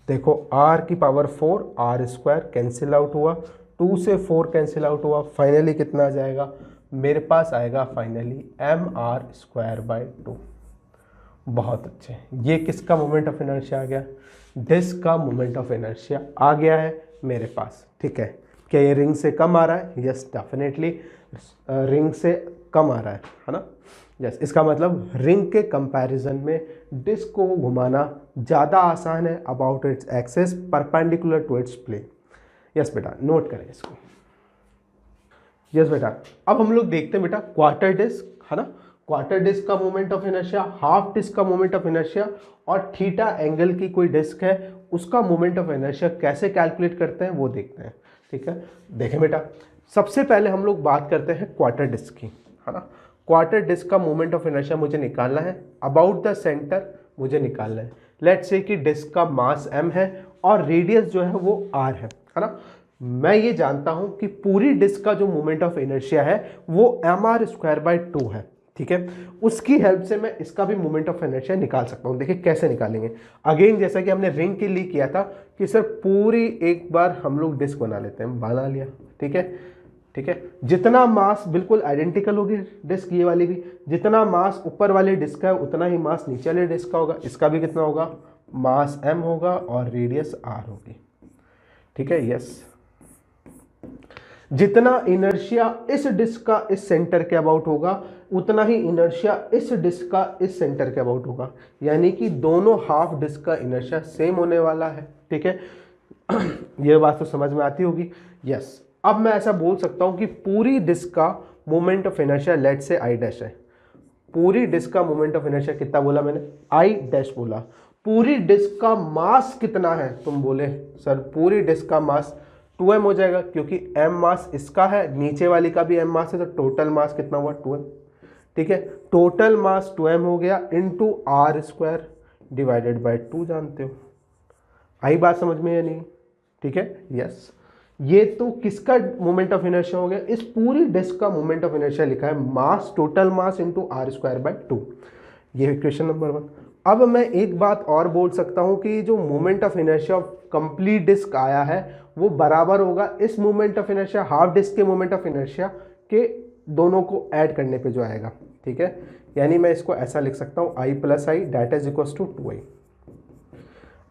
देखो r की power 4, r square cancel out हुआ, 2 से 4 कैंसिल आउट हुआ, फाइनली कितना आ जाएगा मेरे पास आएगा फाइनली mr स्क्वायर बाई 2। बहुत अच्छे, ये किसका मोमेंट ऑफ इनर्शिया आ गया, डिस्क का मोमेंट ऑफ इनर्शिया आ गया है मेरे पास। ठीक है, क्या ये रिंग से कम आ रहा है? यस डेफिनेटली रिंग से कम आ रहा है ना। यस, इसका मतलब रिंग के कंपैरिजन में डिस्क को घुमाना ज़्यादा आसान है about its axis perpendicular to its plane. Yes बेटा, नोट करें इसको। यस बेटा, अब हम लोग देखते हैं बेटा क्वार्टर डिस्क है ना, क्वार्टर डिस्क का moment of inertia, half disc का मोमेंट ऑफ इनर्शिया और थीटा एंगल की कोई डिस्क है उसका मोमेंट ऑफ इनर्शिया कैसे कैलकुलेट करते हैं वो देखते हैं। ठीक है, देखें बेटा, सबसे पहले हम लोग बात करते हैं क्वार्टर डिस्क की, है ना। क्वार्टर डिस्क का मोमेंट ऑफ इनर्शिया मुझे निकालना है, अबाउट द सेंटर मुझे निकालना है। लेट्स से कि डिस्क का मास m है और रेडियस जो है वो r है ना। मैं ये जानता हूं कि पूरी डिस्क का जो मोमेंट ऑफ इनर्शिया है वो mr स्क्वायर बाई 2 है। ठीक है, उसकी हेल्प से मैं इसका भी मोमेंट ऑफ इनर्शिया निकाल सकता हूं। देखिए कैसे निकालेंगे, अगेन जैसा कि हमने रिंग के लिए किया था कि सर पूरी एक बार हम लोग डिस्क बना लेते हैं, बना लिया। ठीक है, ठीक है, जितना मास बिल्कुल आइडेंटिकल होगी डिस्क ये वाली भी, जितना मास ऊपर वाले डिस्क का है उतना ही मास नीचे वाले डिस्क का होगा। इसका भी कितना होगा, मास m होगा और रेडियस r होगी। ठीक है, यस, जितना इनर्शिया इस डिस्क का इस सेंटर के अबाउट होगा उतना ही इनर्शिया इस डिस्क का इस सेंटर के अबाउट होगा, यानी कि दोनों हाफ डिस्क का इनर्शिया सेम होने वाला है। ठीक है, यह बात तो समझ में आती होगी। यस, अब मैं ऐसा बोल सकता हूं कि पूरी डिस्क का मोमेंट ऑफ इनर्शिया लेट से आई डैश है। पूरी डिस्क का मोमेंट ऑफ इनर्शिया कितना बोला मैंने, आई डैश बोला। पूरी डिस्क का मास कितना है, तुम बोले सर पूरी डिस्क का मास 2m हो जाएगा, क्योंकि m मास इसका है, नीचे वाली का भी m मास है, तो टोटल मास कितना हुआ 2m। ठीक है, टोटल मास 2m हो गया into r square divided by 2, जानते हो। आई बात समझ में या नहीं? ठीक है, यस, ये तो किसका मोमेंट ऑफ इनर्शिया हो गया, इस पूरी डिस्क का मोमेंट ऑफ इनर्शिया लिखा है mass, total mass into r square by 2। ये इक्वेशन नंबर 1। अब मैं एक बात और बोल सकता हूं कि जो moment of inertia of complete disc आया है वो बराबर होगा इस moment of inertia half disc के मोमेंट ऑफ इनर्शिया के दोनों को ऐड करने पे जो आएगा। ठीक है, यानी मैं इसको ऐसा लिख सकता हूं i plus I that is equals to 2i।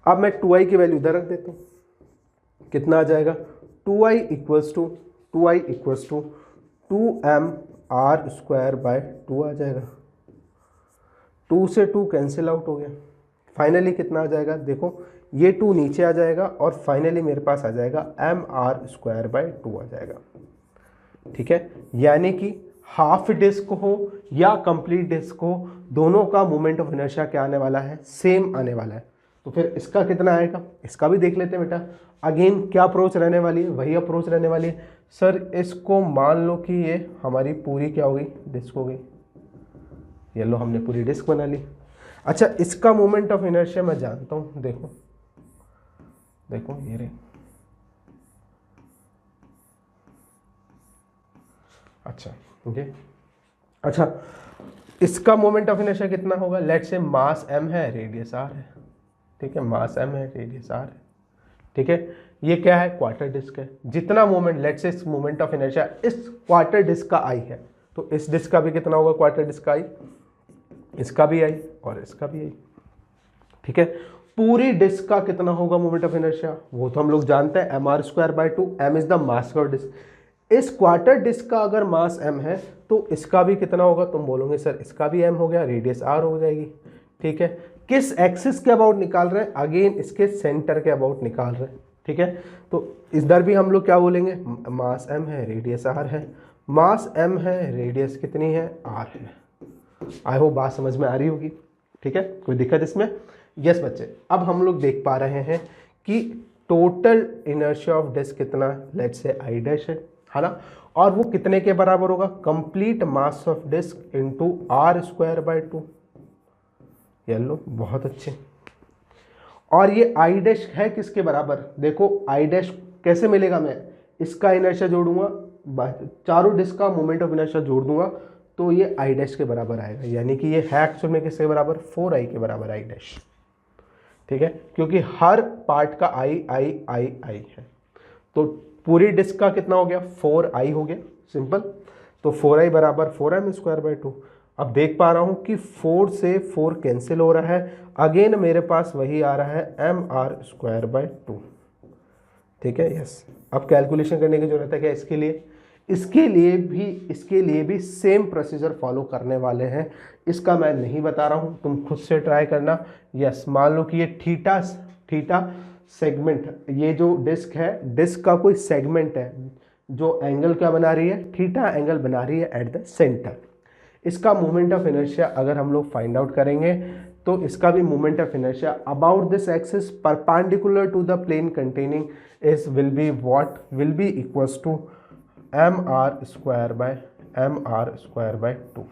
अब मैं 2i की वैल्यू इधर रख देता हूं, कितना आ जाएगा 2i equals to 2m r square by 2 आ जाएगा। 2 से 2 कैंसिल आउट हो गया, फाइनली कितना आ जाएगा, देखो ये 2 नीचे आ जाएगा और फाइनली मेरे पास आ जाएगा mr स्क्वायर बाय 2 आ जाएगा। ठीक है, यानी कि हाफ डिस्क हो या कंप्लीट डिस्क हो दोनों का मोमेंट ऑफ इनर्शिया क्या आने वाला है, सेम आने वाला है। तो फिर इसका कितना आएगा, इसका भी देख लेते हैं बेटा। अगेन क्या अप्रोच रहने वाली है, वही अप्रोच रहने वाली है। सर इसको मान लो कि ये हमारी पूरी क्या हो गई, डिस्क हो गई। ये लो हमने पूरी डिस्क बना ली। अच्छा, इसका मोमेंट ऑफ इनर्शिया मैं जानता हूं, देखो देखो ये रे, अच्छा ये, अच्छा इसका मोमेंट ऑफ इनर्शिया कितना होगा, लेट से मास m है, रेडियस r है। ठीक है, मास m है, रेडियस r है। ठीक है, ये क्या है, क्वार्टर डिस्क है। जितना मोमेंट, लेट से इस मोमेंट ऑफ इनर्शिया इस क्वार्टर डिस्क का i है, तो इस डिस्क का भी कितना होगा, क्वार्टर डिस्क का i, इसका भी i और इसका भी i। ठीक है, पूरी डिस्क का कितना होगा मोमेंट ऑफ इनर्शिया, वो तो हम लोग जानते हैं mr square by 2, m is the mass of disc. इस क्वार्टर डिस्क का अगर मास m है तो इसका भी कितना होगा, तुम बोलोगे सर इसका भी m हो गया, रेडियस r हो जाएगी। ठीक है, किस एक्सिस के अबाउट निकाल रहे हैं, अगेन इसके सेंटर के अबाउट निकाल रहे हैं। ठीक है, तो इधर भी हम लोग क्या बोलेंगे, मास m है, रेडियस r है। मास m है, रेडियस कितनी है, r है। आई होप बात समझ में आ रही होगी। ठीक है, कोई दिक्कत इसमें? यस बच्चे, अब हम लोग देख पा रहे हैं कि टोटल इनर्शिया ऑफ डिस्क कितना, लेट से आई डैश है ना, और वो कितने के बराबर होगा, complete mass of disc into r square by 2। ये लो, बहुत अच्छे। और ये आई डैश है किसके बराबर, देखो आई डैश कैसे मिलेगा, मैं इसका इनर्शिया जोड़ूंगा, चारों डिस्क का मोमेंट ऑफ इनर्शिया जोड़ दूंगा तो ये आई डैश के बराबर आएगा, यानी कि ये है एक्चुअल में किसके बराबर, 4i के बराबर आई डैश। ठीक है, क्योंकि हर पार्ट का आई आई आई आई है। तो पूरी डिस्क का कितना हो गया, 4i हो गया, सिंपल। तो 4i बराबर 4m²/2। अब देख पा रहा हूं कि 4 से 4 कैंसिल हो रहा है, अगेन मेरे पास वही आ रहा है mr²/2। ठीक है, यस। अब कैलकुलेशन करने की जरूरत है क्या इसके लिए? इसके लिए भी सेम प्रोसीजर फॉलो करने वाले हैं। इसका मैं नहीं बता रहा हूं, तुम खुद से ट्राई करना। यस, मान लो कि ये थीटा सेगमेंट, ये जो डिस्क है, डिस्क का कोई सेगमेंट है जो एंगल क्या बना रही है, थीटा एंगल बना रही है एट द सेंटर। इसका मोमेंट ऑफ इनर्शिया अगर हम लोग फाइंड आउट करेंगे तो इसका भी moment of inertia about this axis perpendicular to the plane containing is will be equals to mr²/2।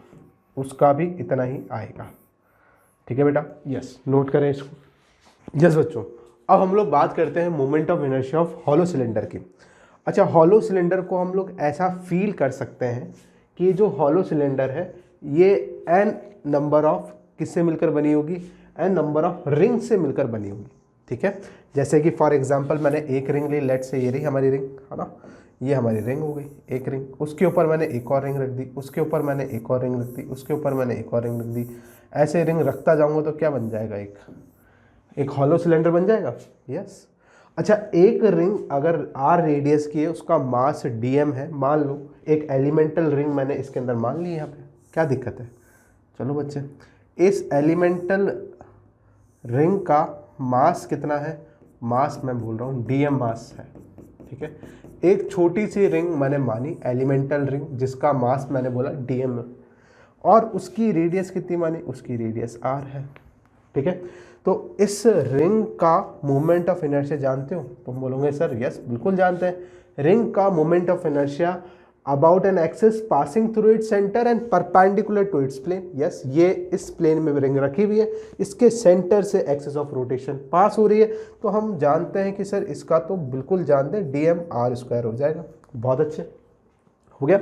उसका भी इतना ही आएगा। ठीक है बेटा, यस, नोट करें इसको। यस बच्चों, अब हम लोग बात करते हैं moment of inertia of hollow cylinder की। अच्छा, हॉलो सिलेंडर को हम लोग ऐसा फील कर सकते हैं कि जो हॉलो सिलेंडर है ये n नंबर ऑफ किससे मिलकर बनी होगी, n नंबर ऑफ रिंग से मिलकर बनी होगी। ठीक है, जैसे कि फॉर एग्जांपल मैंने एक रिंग ली, लेट से ये रही हमारी रिंग, है ना, ये हमारी रिंग हो गई एक रिंग, उसके ऊपर मैंने एक और रिंग रख दी, उसके ऊपर मैंने एक और रिंग रख दी, उसके ऊपर मैंने एक और रिंग रख दी। ऐसे रिंग रखता जाऊंगा तो क्या बन जाएगा, एक हॉलो सिलेंडर बन जाएगा। यस। अच्छा, एक रिंग अगर r रेडियस की है, उसका मास dm है, मान लो एक एलिमेंटल रिंग मैंने इसके अंदर मान ली, यहाँ पे क्या दिक्कत है? चलो बच्चे, इस एलिमेंटल रिंग का मास कितना है, मास मैं बोल रहा हूँ dm मास है। ठीक है, एक छोटी सी रिंग मैंने मानी एलिमेंटल रिंग, जिसका मास मैंने बोला dm, और उसकी रेडियस कितनी मानी, उसकी रेडियस r है। ठीक है, तो इस रिंग का मोमेंट ऑफ इनर्शिया जानते हो? तुम बोलोगे सर यस, बिल्कुल जानते हैं। रिंग का moment of inertia about an axis passing through its centre and perpendicular to its plane. Yes, ये इस प्लेन में रिंग रखी हुई है, इसके सेंटर से एक्सिस ऑफ रोटेशन पास हो रही है, तो हम जानते हैं कि सर इसका तो बिल्कुल जानते हैं dm r² हो जाएगा। बहुत अच्छे, हो गया।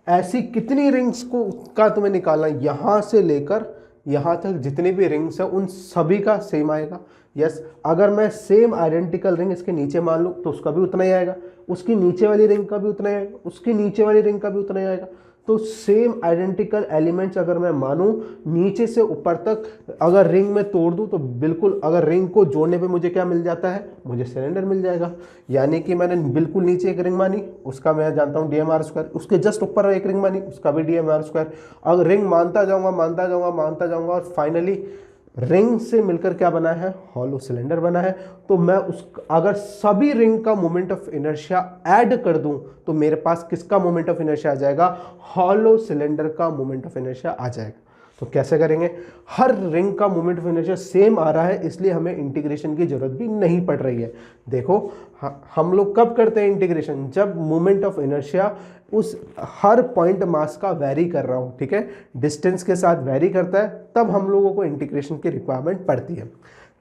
ऐसी कितनी रिंग्स को का तुम्हें निकालना, यहाँ से लेकर यहाँ तक जितनी भी रिंग्स है उन सभी का सेम आएगा। यस, अगर मैं सेम आइडेंटिकल रिंग इसके नीचे मान लूँ तो उसका भी उतना ही आएगा, उसकी नीचे वाली रिंग का भी उतना ही आएगा, उसकी नीचे वाली रिंग का भी उतना ही आएगा। तो सेम आइडेंटिकल एलिमेंट्स अगर मैं मानूं नीचे से ऊपर तक, अगर रिंग में तोड़ दूं तो बिल्कुल, अगर रिंग को जोड़ने पे मुझे क्या मिल जाता है, मुझे सिलेंडर मिल जाएगा। यानी कि मैंने बिल्कुल नीचे एक रिंग मानी, उसका मैं जानता हूं dm r², उसके जस्ट ऊपर एक रिंग मानी, उसका भी dm r²। अगर रिंग मानता जाऊंगा और फाइनली रिंग से मिलकर क्या बना है, हॉलो सिलेंडर बना है। तो मैं अगर सभी रिंग का मोमेंट ऑफ इनर्शिया ऐड कर दूं तो मेरे पास किसका मोमेंट ऑफ इनर्शिया आ जाएगा, हॉलो सिलेंडर का मोमेंट ऑफ इनर्शिया आ जाएगा। तो कैसे करेंगे, हर रिंग का मोमेंट ऑफ इनर्शिया सेम आ रहा है, इसलिए हमें इंटीग्रेशन की जरूरत भी नहीं पड़ रही है। देखो हम लोग कब करते हैं इंटीग्रेशन, जब मोमेंट ऑफ इनर्शिया उस हर पॉइंट मास का वैरी कर रहा हूँ, ठीक है, डिस्टेंस के साथ वैरी करता है, तब हम लोगों को इंटीग्रेशन की रिक्वायरमेंट पड़ती है।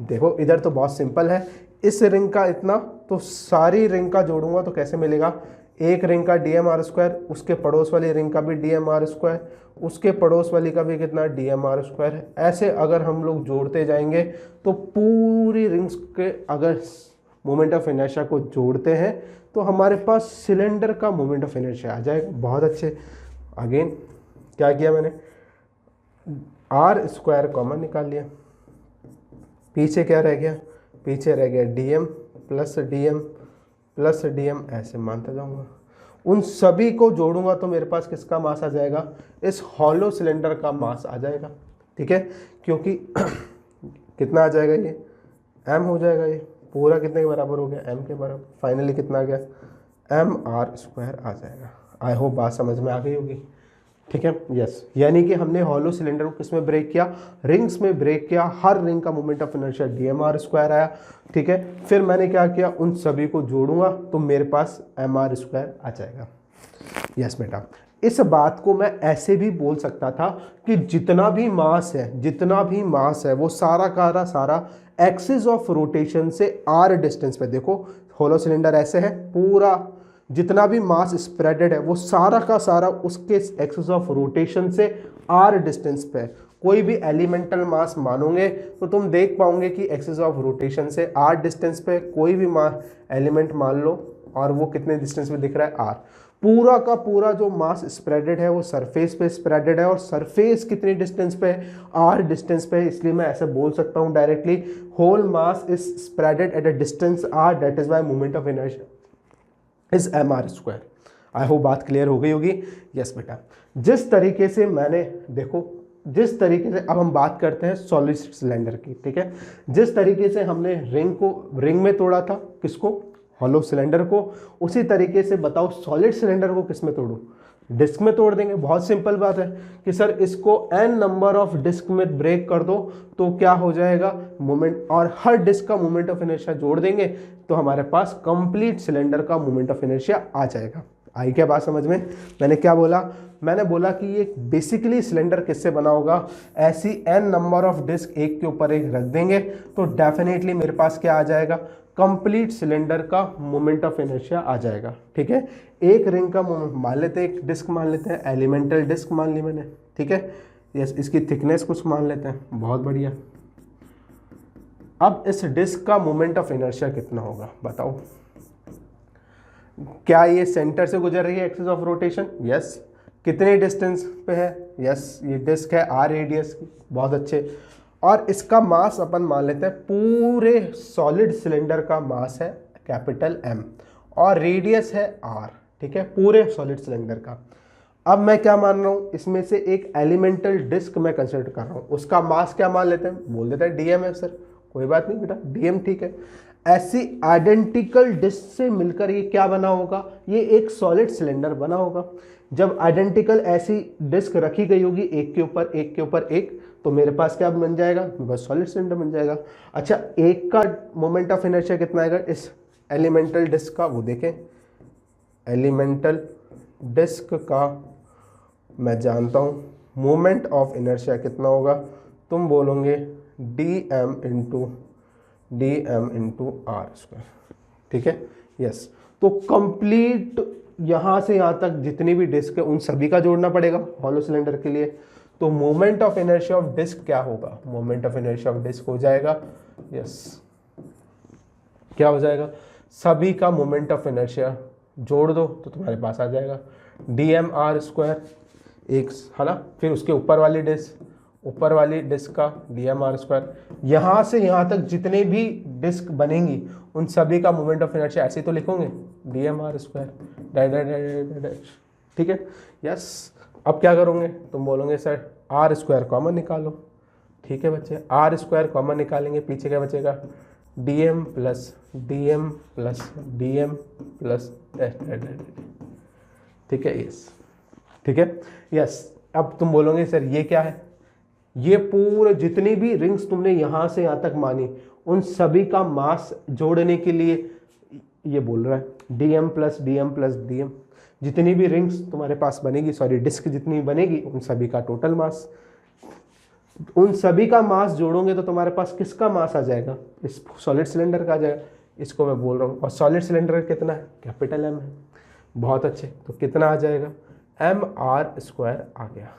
देखो इधर तो बहुत सिंपल है, इस रिंग का इतना, तो सारी रिंग का जोड़ूंगा तो कैसे मिलेगा, एक रिंग का dm r², उसके पड़ोस वाली रिंग का भी dm r², उसके पड़ोस वाली का भी कितना dm r²। ऐसे अगर हम लोग जोड़ते जाएंगे तो पूरी रिंग्स के अगर मोमेंट ऑफ इनर्शिया को जोड़ते हैं तो हमारे पास सिलेंडर का मोमेंट ऑफ इनर्शिया आ जाएगा। बहुत अच्छे। अगेन क्या किया मैंने, r² कॉमन निकाल लिया, पीछे क्या रह गया, पीछे रह गया dm प्लस dm, ऐसे मानता जाऊंगा। उन सभी को जोड़ूंगा तो मेरे पास किसका मास आ जाएगा, इस हॉलो सिलेंडर का मास आ जाएगा। ठीक है, क्योंकि कितना आ जाएगा, ये m हो जाएगा, ये पूरा कितने के बराबर हो गया, m के बराबर। फाइनली कितना आ गया, mr² आ जाएगा। आई होप बात समझ में आ गई होगी। ठीक है, यस, यानी कि हमने हॉलो सिलेंडर को किस में ब्रेक किया, रिंग्स में ब्रेक किया। हर रिंग का moment of inertia dm r² आया। ठीक है, फिर मैंने क्या किया, उन सभी को जोड़ूंगा तो मेरे पास mr² आ जाएगा। यस बेटा, इस बात को मैं ऐसे भी बोल सकता था कि जितना भी मास है वो सारा का सारा एक्सिस ऑफ रोटेशन से r डिस्टेंस पे, देखो हॉलो सिलेंडर ऐसे है, पूरा जितना भी मास स्प्रेडेड है वो सारा का सारा उसके एक्सिस ऑफ रोटेशन से r डिस्टेंस पे, कोई भी एलिमेंटल मास मानोगे तो तुम देख पाओगे कि एक्सिस ऑफ रोटेशन से r डिस्टेंस पे कोई भी एलिमेंट मान लो और वो कितने डिस्टेंस पे दिख रहा है r, पूरा का पूरा जो मास स्प्रेडेड है वो सरफेस पे स्प्रेडेड है, और सरफेस कितनी डिस्टेंस पे है, r डिस्टेंस पे है। इसलिए मैं ऐसे बोल सकता हूँ directly whole mass is spreaded at a distance r, that is why moment of inertia is mr²। I hope बात क्लियर हो गई होगी। यस बेटा, जिस तरीके से मैंने देखो, जिस तरीके से अब हम बात करते हैं सॉलिड सिलेंडर की, ठीक है, जिस तरीके से हमने रिंग में तोड़ा था, किसको, हॉलो सिलेंडर को, उसी तरीके से बताओ सॉलिड सिलेंडर को किस में तोड़ूं, डिस्क में तोड़ देंगे। बहुत सिंपल बात है कि सर इसको n नंबर ऑफ डिस्क में ब्रेक कर दो तो क्या हो जाएगा मोमेंट, और हर डिस्क का मोमेंट ऑफ इनर्शिया जोड़ देंगे तो हमारे पास कंप्लीट सिलेंडर का मोमेंट ऑफ इनर्शिया आ जाएगा। आई क्या बात समझ में? मैंने क्या बोला, मैंने बोला कि ये बेसिकली सिलेंडर किससे बना होगा, ऐसी n नंबर ऑफ डिस्क एक के ऊपर एक रख देंगे तो डेफिनेटली मेरे पास क्या आ जाएगा, कंप्लीट सिलेंडर का मोमेंट ऑफ इनर्शिया आ जाएगा। ठीक है, एक रिंग का मोमेंट मान लेते हैं, एक डिस्क मान लेते हैं, एलिमेंटल डिस्क मान ली मैंने, ठीक है, यस, इसकी थिकनेस कुछ मान लेते हैं, बहुत बढ़िया। अब इस डिस्क का मोमेंट ऑफ इनर्शिया कितना होगा बताओ, क्या ये सेंटर से गुजर रही है एक्सिस ऑफ रोटेशन, यस, कितने डिस्टेंस पे है, यस, ये डिस्क है r रेडियस की, बहुत अच्छे, और इसका मास अपन मान लेते हैं, पूरे सॉलिड सिलेंडर का मास है कैपिटल M और रेडियस है r, ठीक है, पूरे सॉलिड सिलेंडर का। अब मैं क्या मान रहा हूँ, इसमें से एक एलिमेंटल डिस्क मैं कंसिडर कर रहा हूँ, उसका मास क्या मान लेते हैं, बोल देते हैं dm है सर, कोई बात नहीं बेटा, dm ठीक है। ऐसी आइडेंटिकल डिस्क से मिलकर ये क्या बना होगा, ये एक सॉलिड सिलेंडर बना होगा। जब आइडेंटिकल ऐसी डिस्क रखी गई होगी एक के ऊपर एक के ऊपर एक, तो मेरे पास क्या बन जाएगा, बस सॉलिड सिलेंडर बन जाएगा। अच्छा, एक का मोमेंट ऑफ इनर्शिया कितना आएगा इस एलिमेंटल डिस्क का, वो देखें, एलिमेंटल डिस्क का मैं जानता हूँ मोमेंट ऑफ इनर्शिया कितना होगा, तुम बोलोगे dm इंटू r², ठीक है, यस। तो कंप्लीट यहाँ से यहाँ तक जितनी भी डिस्क है उन सभी का जोड़ना पड़ेगा हॉलो सिलेंडर के लिए। तो moment of inertia of disc क्या होगा, moment of inertia of disc हो जाएगा, यस, क्या हो जाएगा, सभी का मोमेंट ऑफ इनर्शिया जोड़ दो तो तुम्हारे पास आ जाएगा dmr², एक है ना, फिर उसके ऊपर वाली डिस्क का dmr², यहाँ से यहाँ तक जितने भी डिस्क बनेंगी उन सभी का मोमेंट ऑफ इनर्शिया ऐसे तो लिखोगे dmr², ठीक है, यस। अब क्या करोगे, तुम बोलोगे सर r² कॉमन निकालो, ठीक है बच्चे, r² कॉमन निकालेंगे, पीछे क्या बचेगा, dm plus dm plus dm plus, ठीक है, यस, ठीक है, यस। अब तुम बोलोगे सर ये क्या है, ये पूरे जितनी भी रिंग्स तुमने यहाँ से यहाँ तक मानी उन सभी का मास जोड़ने के लिए ये बोल रहा है dm प्लस dm, जितनी भी रिंग्स तुम्हारे पास बनेगी, सॉरी डिस्क जितनी बनेगी उन सभी का टोटल मास, उन सभी का मास जोड़ोगे तो तुम्हारे पास किसका मास आ जाएगा, इस सॉलिड सिलेंडर का आ जाएगा, इसको मैं बोल रहा हूँ। और सॉलिड सिलेंडर कितना है, कैपिटल M है, बहुत अच्छे, तो कितना आ जाएगा, mr² आ गया।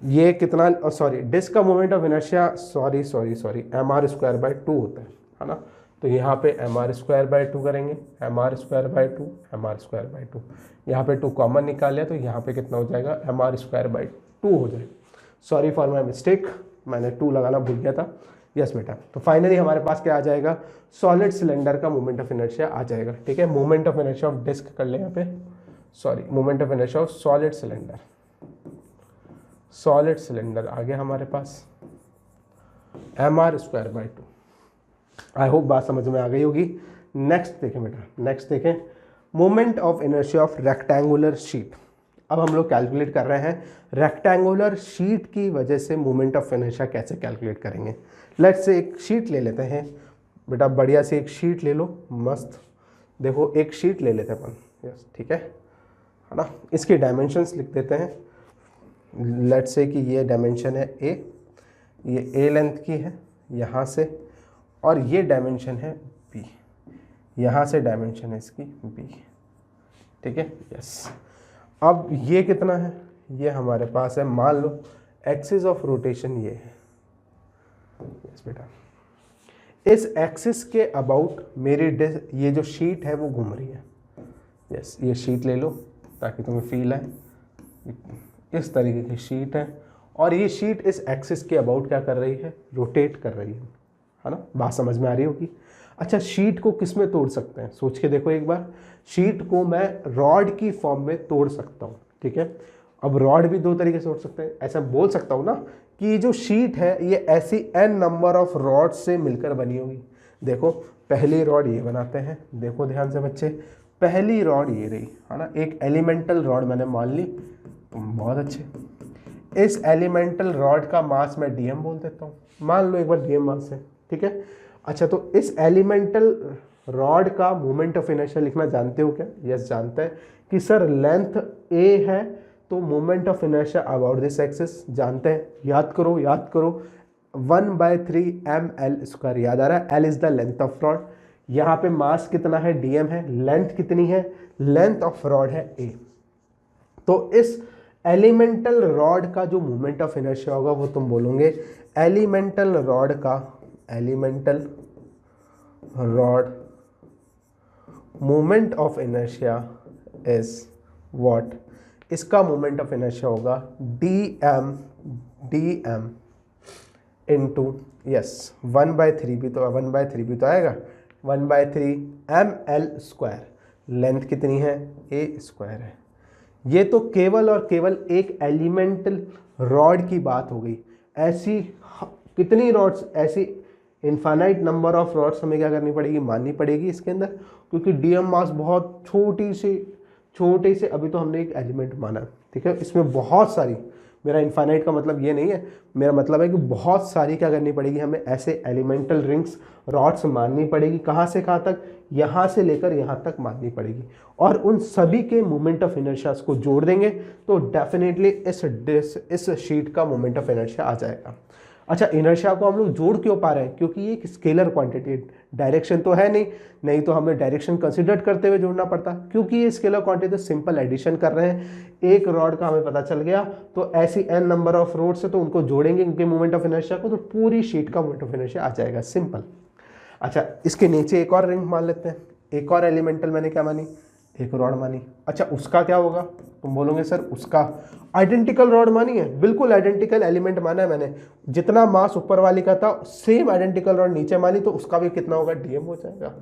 ये कितना, सॉरी डिस्क का moment of inertia, sorry mr²/2 होता है ना, तो यहाँ पे mr²/2 करेंगे, mr²/2, यहाँ पे 2 कॉमन निकाल लिया तो यहाँ पे कितना हो जाएगा, mr²/2 हो जाएगा। सॉरी फॉर माई मिस्टेक, मैंने 2 लगाना भूल गया था, यस बेटा। तो फाइनली हमारे पास क्या आ जाएगा, सॉलिड सिलेंडर का मोमेंट ऑफ इनर्शिया आ जाएगा, ठीक है। Moment of inertia of disc कर ले यहाँ पे, sorry moment of inertia of solid cylinder आ गया हमारे पास mr²/2। आई होप बात समझ में आ गई होगी। नेक्स्ट देखें बेटा, नेक्स्ट देखें, moment of inertia of rectangular sheet. अब हम लोग कैलकुलेट कर रहे हैं रेक्टेंगुलर शीट की वजह से मोमेंट ऑफ इनर्शिया कैसे कैलकुलेट करेंगे। लेट्स से एक शीट ले लेते हैं बेटा, बढ़िया से एक शीट ले लो, मस्त, देखो एक शीट ले लेते हैं अपन, यस, ठीक है ना। इसकी डायमेंशंस लिख देते हैं, लेट्स से कि ये डायमेंशन है a, ये a लेंथ की है यहाँ से, और ये डायमेंशन है b, यहाँ से डायमेंशन है इसकी b, ठीक है, यस। अब ये कितना है, ये हमारे पास है, मान लो एक्सिस ऑफ रोटेशन ये है, यस बेटा, इस एक्सिस के अबाउट मेरी ये जो शीट है वो घूम रही है। यस, ये शीट ले लो ताकि तुम्हें फील आए, इस तरीके की शीट है और ये शीट इस एक्सिस के अबाउट क्या कर रही है, रोटेट कर रही है ना। बात समझ में आ रही होगी। अच्छा, शीट को किस में तोड़ सकते हैं, सोच के देखो एक बार। शीट को मैं रॉड की फॉर्म में तोड़ सकता हूँ, ठीक है। अब रॉड भी दो तरीके से तोड़ सकते हैं, ऐसा बोल सकता हूँ ना कि जो शीट है ये ऐसी n नंबर ऑफ रॉड से मिलकर बनी होगी। देखो पहली रॉड ये बनाते हैं, देखो ध्यान से बच्चे, पहली रॉड ये रही है ना, एक एलिमेंटल रॉड मैंने मान ली, बहुत अच्छे। इस एलिमेंटल रॉड का मास मैं डीएम बोल देता हूँ, मान लो एक बार डीएम मास है, ठीक है। अच्छा, तो इस एलिमेंटल रॉड का मोमेंट ऑफ इनर्शिया लिखना जानते हो क्या? यस, जानते हैं कि सर लेंथ ए है तो moment of inertia about this axis, जानते हैं। याद करो 1/3 ml², याद आ रहा है, L is the length of rod. यहाँ पे मास कितना है, डीएम है, लेंथ कितनी है, लेंथ ऑफ रॉड है ए। तो इस एलिमेंटल रॉड का जो मोमेंट ऑफ इनर्शिया होगा वो तुम बोलोगे एलिमेंटल रॉड का, elemental rod moment of inertia is what, इसका मोमेंट ऑफ इनर्शिया होगा डी इंटू, यस 1/3 भी तो 1/3 भी तो आएगा, 1/3 ml²। लेंथ कितनी है, a² है। ये तो केवल और केवल एक एलिमेंटल रॉड की बात हो गई। ऐसी कितनी रॉड्स, ऐसी इनफाइनाइट नंबर ऑफ रॉड्स हमें क्या करनी पड़ेगी, माननी पड़ेगी इसके अंदर, क्योंकि डीएम मास बहुत छोटे से अभी तो हमने एक एलिमेंट माना, ठीक है। इसमें बहुत सारी, मेरा इनफाइनाइट का मतलब ये नहीं है, मेरा मतलब है कि बहुत सारी क्या करनी पड़ेगी हमें, ऐसे एलिमेंटल रिंग्स रॉड्स माननी पड़ेगी। कहाँ से कहाँ तक, यहाँ से लेकर यहाँ तक माननी पड़ेगी, और उन सभी के मोमेंट ऑफ इनर्शिया को जोड़ देंगे तो डेफिनेटली इस शीट का मोमेंट ऑफ इनर्शिया आ जाएगा। अच्छा, इनर्शिया को हम लोग जोड़ क्यों पा रहे हैं, क्योंकि ये एक स्केलर क्वांटिटी, डायरेक्शन तो है नहीं तो हमें डायरेक्शन कंसिडर करते हुए जोड़ना पड़ता। क्योंकि ये स्केलर क्वांटिटी, सिंपल एडिशन कर रहे हैं, एक रॉड का हमें पता चल गया तो ऐसी n नंबर ऑफ रॉड से तो उनको जोड़ेंगे उनके मोमेंट ऑफ इनर्शिया को, तो पूरी शीट का मोमेंट ऑफ इनर्शिया आ जाएगा, सिंपल। अच्छा, इसके नीचे एक और रिंग मान लेते हैं, एक और एलिमेंटल मैंने क्या मानी, एक रॉड मानी। अच्छा, उसका क्या होगा, तुम बोलोगे सर उसका आइडेंटिकल रॉड मानी है, बिल्कुल आइडेंटिकल एलिमेंट माना है मैंने, जितना मास ऊपर वाली का था सेम आइडेंटिकल रॉड नीचे मानी, तो उसका भी कितना होगा, डीएम हो जाएगा,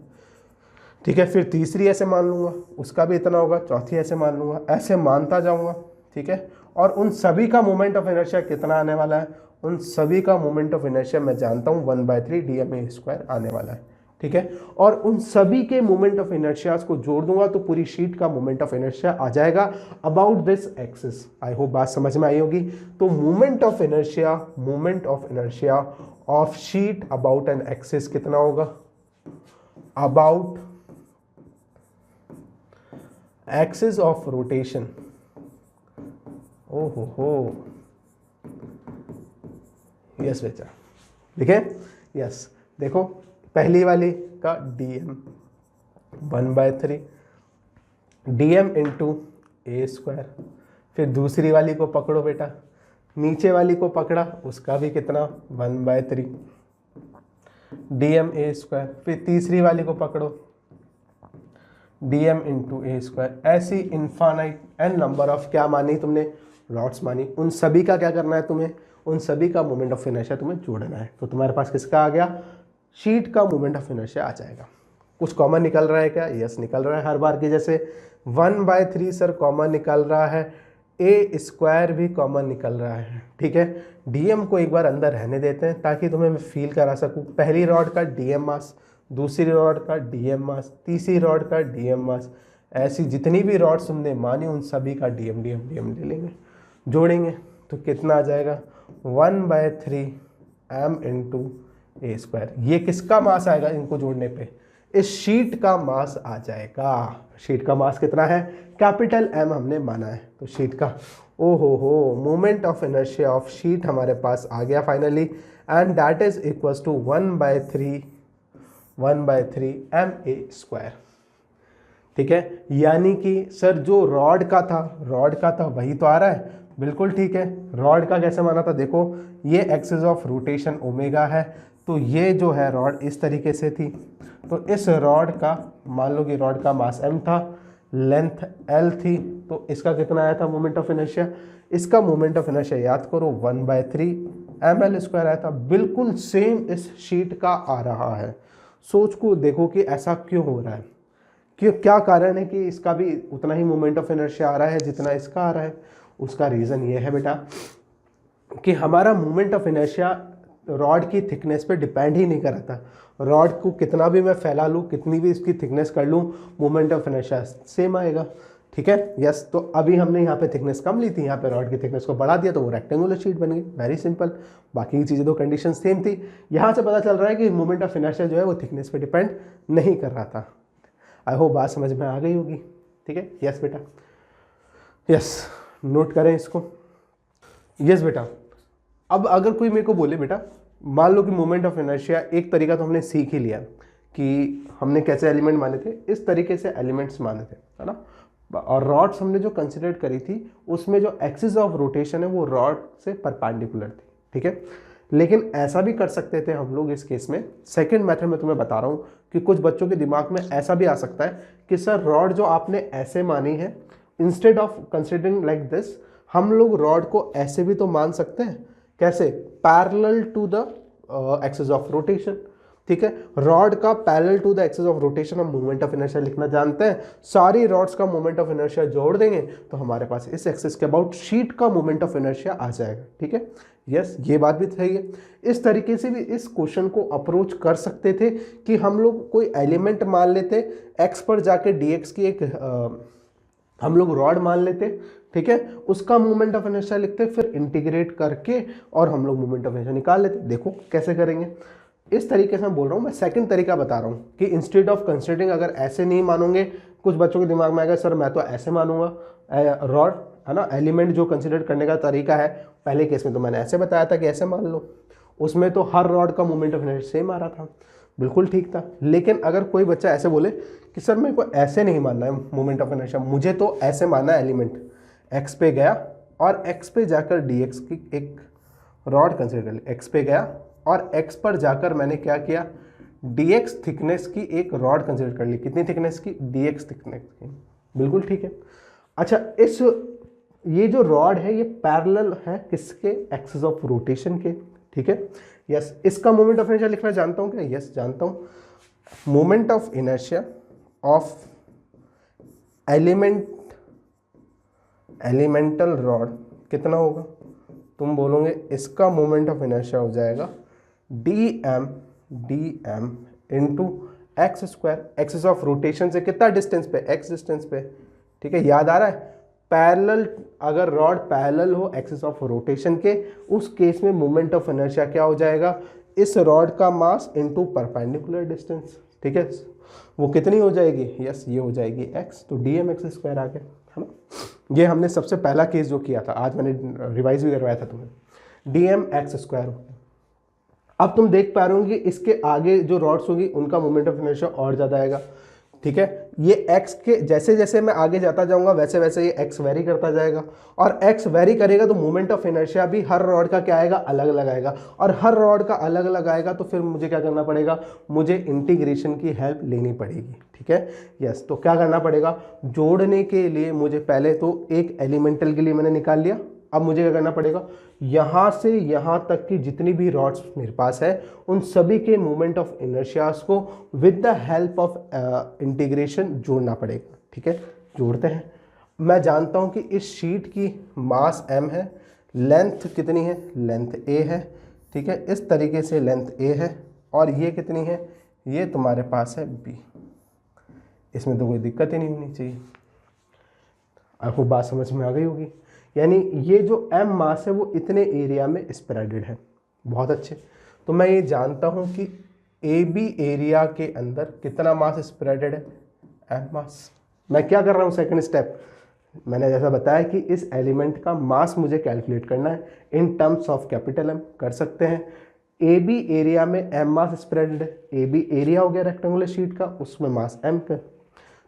ठीक है। फिर तीसरी ऐसे मान लूंगा, उसका भी इतना होगा, चौथी ऐसे मान लूंगा, ऐसे मानता जाऊंगा, ठीक है। और उन सभी का मोमेंट ऑफ इनर्शिया कितना आने वाला है, उन सभी का मोमेंट ऑफ इनर्शिया मैं जानता हूँ 1/3 dma² आने वाला है, ठीक है। और उन सभी के मोमेंट ऑफ इनर्शिया को जोड़ दूंगा तो पूरी शीट का मोमेंट ऑफ इनर्शिया आ जाएगा about this axis. I hope बात समझ में आई होगी। तो moment of inertia of sheet about an axis कितना होगा, अबाउट एक्सिस ऑफ रोटेशन, ओहो हो, यस बेटा, ठीक है, यस। देखो पहली वाली का dm 1/3 dm इंटू a², फिर दूसरी वाली को पकड़ो बेटा, नीचे वाली को पकड़ा, उसका भी कितना 1/3 dm a², फिर तीसरी वाली को पकड़ो dm इंटू a²। ऐसी इनफाइनाइट n नंबर ऑफ क्या मानी तुमने, रॉड्स मानी। उन सभी का क्या करना है तुम्हें, उन सभी का मोमेंट ऑफ इनर्शिया तुम्हें जोड़ना है। तो तुम्हारे पास किसका आ गया, शीट का मोमेंट ऑफ इनर्शिया आ जाएगा। कुछ कॉमन निकल रहा है क्या, यस निकल रहा है, हर बार की जैसे 1/3 सर कॉमन निकल रहा है, a² भी कॉमन निकल रहा है, ठीक है। डीएम को एक बार अंदर रहने देते हैं ताकि तुम्हें मैं फील करा सकूं। पहली रॉड का डीएम मास, दूसरी रॉड का डीएम मास, तीसरी रॉड का डीएम मास, ऐसी जितनी भी रॉड्स तुमने मानी उन सभी का डीएम ले लेंगे, जोड़ेंगे तो कितना आ जाएगा 1/3 m इंटू a²। ये किसका मास आएगा, इनको जोड़ने पे इस शीट का मास आ जाएगा। शीट का मास कितना है, कैपिटल M हमने माना है, तो शीट का, ओहो हो, moment of inertia of sheet हमारे पास आ गया finally, and that is equals to 1/3 ma², ठीक है। यानी कि सर जो रॉड का था वही तो आ रहा है, बिल्कुल ठीक है। रॉड का कैसे माना था, देखो ये एक्सिस ऑफ रोटेशन ओमेगा है, तो ये जो है रॉड इस तरीके से थी, तो इस रॉड का मान लो कि रॉड का मास m था, लेंथ l थी, तो इसका कितना आया था मोमेंट ऑफ इनर्शिया, इसका मोमेंट ऑफ इनर्शिया याद करो 1/3 ml² आया था। बिल्कुल सेम इस शीट का आ रहा है। सोच को देखो कि ऐसा क्यों हो रहा है, क्यों, क्या कारण है कि इसका भी उतना ही मोमेंट ऑफ इनर्शिया आ रहा है जितना इसका आ रहा है। उसका रीज़न ये है बेटा कि हमारा मोमेंट ऑफ इनर्शिया रॉड की थिकनेस पे डिपेंड ही नहीं कर रहा था। रॉड को कितना भी मैं फैला लूँ, कितनी भी इसकी थिकनेस कर लूँ, मोमेंट ऑफ इनर्शिया सेम आएगा। ठीक है, यस। तो अभी हमने यहाँ पे थिकनेस कम ली थी, यहाँ पे रॉड की थिकनेस को बढ़ा दिया तो वो रेक्टेंगुलर शीट बन गई। Very simple. बाकी की चीज़ें तो कंडीशन सेम थी। यहाँ से पता चल रहा है कि मोमेंट ऑफ इनर्शिया जो है वो थिकनेस पे डिपेंड नहीं कर रहा था। आई होप बात समझ में आ गई होगी। ठीक है, यस बेटा, यस, नोट करें इसको। यस बेटा, अब अगर कोई मेरे को बोले बेटा मान लो कि मोमेंट ऑफ इनर्शिया एक तरीका तो हमने सीख ही लिया कि हमने कैसे एलिमेंट माने थे, इस तरीके से एलिमेंट्स माने थे, है ना। और रॉड्स हमने जो कंसिडर करी थी उसमें जो एक्सिस ऑफ रोटेशन है वो रॉड से परपेंडिकुलर थी। ठीक है, लेकिन ऐसा भी कर सकते थे हम लोग इस केस में। सेकंड मेथड में तुम्हें बता रहा हूँ कि कुछ बच्चों के दिमाग में ऐसा भी आ सकता है कि सर रॉड जो आपने ऐसे मानी है, instead of considering like this, हम लोग रॉड को ऐसे भी तो मान सकते हैं। कैसे? Parallel to the axis of rotation. ठीक है, रॉड का parallel to the axis of rotation हम मोमेंट ऑफ इनर्शिया लिखना जानते हैं। सारी रॉड्स का मोमेंट ऑफ इनर्शिया जोड़ देंगे तो हमारे पास इस एक्सिस के अबाउट शीट का मोमेंट ऑफ इनर्शिया आ जाएगा। ठीक है, यस, ये बात भी सही है। इस तरीके से भी इस क्वेश्चन को अप्रोच कर सकते थे कि हम लोग कोई एलिमेंट मान लेते, एक्स पर जाके dx की एक हम लोग रॉड मान लेते। ठीक है, उसका मोमेंट ऑफ इनर्शिया लिखते, फिर इंटीग्रेट करके और हम लोग मोमेंट ऑफ इनर्शिया निकाल लेते। देखो कैसे करेंगे, इस तरीके से मैं बोल रहा हूँ। मैं सेकंड तरीका बता रहा हूँ कि इंस्टेड ऑफ कंसिडरिंग, अगर ऐसे नहीं मानोगे, कुछ बच्चों के दिमाग में आएगा सर मैं तो ऐसे मानूंगा रॉड, है ना। एलिमेंट जो कंसिडर करने का तरीका है, पहले केस में तो मैंने ऐसे बताया था कि ऐसे मान लो, उसमें तो हर रॉड का मोमेंट ऑफ इनर्शिया सेम आ रहा था, बिल्कुल ठीक था। लेकिन अगर कोई बच्चा ऐसे बोले कि सर मेरे को ऐसे नहीं मानना है मोमेंट ऑफ इनर्शिया, मुझे तो ऐसे मानना है, एलिमेंट एक्स पे गया और एक्स पे जाकर dx की एक रॉड कंसिडर कर ली, एक्स पे गया और एक्स पर जाकर मैंने क्या किया, dx थिकनेस की एक रॉड कंसिडर कर ली। कितनी थिकनेस की? dx थिकनेस की, बिल्कुल ठीक है। अच्छा, ये जो रॉड है ये पैरेलल है किसके? एक्सिस ऑफ रोटेशन के। ठीक है, यस। इसका मोमेंट ऑफ इनर्शिया लिखना जानता हूँ क्या? यस, जानता हूँ। Moment of inertia of elemental rod कितना होगा? तुम बोलोगे इसका मोमेंट ऑफ इनर्शिया हो जाएगा dm into x square. Axis of rotation से कितना डिस्टेंस पे? एक्स डिस्टेंस पे। ठीक है, याद आ रहा है? पैरेलल, अगर रॉड पैरेलल हो एक्सिस ऑफ रोटेशन के, उस केस में मोमेंट ऑफ इनर्शिया क्या हो जाएगा? इस रॉड का मास इंटू परपेंडिकुलर डिस्टेंस। ठीक है, वो कितनी हो जाएगी? यस, ये हो जाएगी x, तो dm(x²) आ गया, है ना। ये हमने सबसे पहला केस जो किया था, आज मैंने रिवाइज भी करवाया था तुम्हें, dm(x²) हो गया। अब तुम देख पा रहे हो कि इसके आगे जो रॉड्स होगी उनका मोमेंट ऑफ इनर्शिया और ज़्यादा आएगा। ठीक है, ये x के जैसे जैसे मैं आगे जाता जाऊंगा वैसे वैसे ये x वेरी करता जाएगा, और x वेरी करेगा तो मोमेंट ऑफ इनर्शिया भी हर रॉड का क्या आएगा? अलग अलग आएगा। और हर रॉड का अलग अलग आएगा तो फिर मुझे क्या करना पड़ेगा? मुझे इंटीग्रेशन की हेल्प लेनी पड़ेगी। ठीक है, यस। तो क्या करना पड़ेगा? जोड़ने के लिए मुझे पहले तो एक एलिमेंटल के लिए मैंने निकाल लिया। अब मुझे क्या करना पड़ेगा? यहाँ से यहाँ तक की जितनी भी रॉड्स मेरे पास है उन सभी के मोमेंट ऑफ इनर्शियास को with the help of integration जोड़ना पड़ेगा। ठीक है, जोड़ते हैं। मैं जानता हूँ कि इस शीट की मास m है, लेंथ कितनी है? लेंथ a है। ठीक है, इस तरीके से लेंथ a है, और ये कितनी है? ये तुम्हारे पास है b। इसमें तो कोई दिक्कत ही नहीं होनी चाहिए। आपको बात समझ में आ गई होगी। यानी ये जो m मास है वो इतने एरिया में स्प्रेडेड है। बहुत अच्छे। तो मैं ये जानता हूँ कि AB एरिया के अंदर कितना मास स्प्रेडेड है? m मास। मैं क्या कर रहा हूँ? सेकंड स्टेप, मैंने जैसा बताया कि इस एलिमेंट का मास मुझे कैलकुलेट करना है in terms of capital M। कर सकते हैं। AB एरिया में m मास स्प्रेडेड है। AB एरिया हो गया रेक्टेंगुलर शीट का, उसमें मास m का।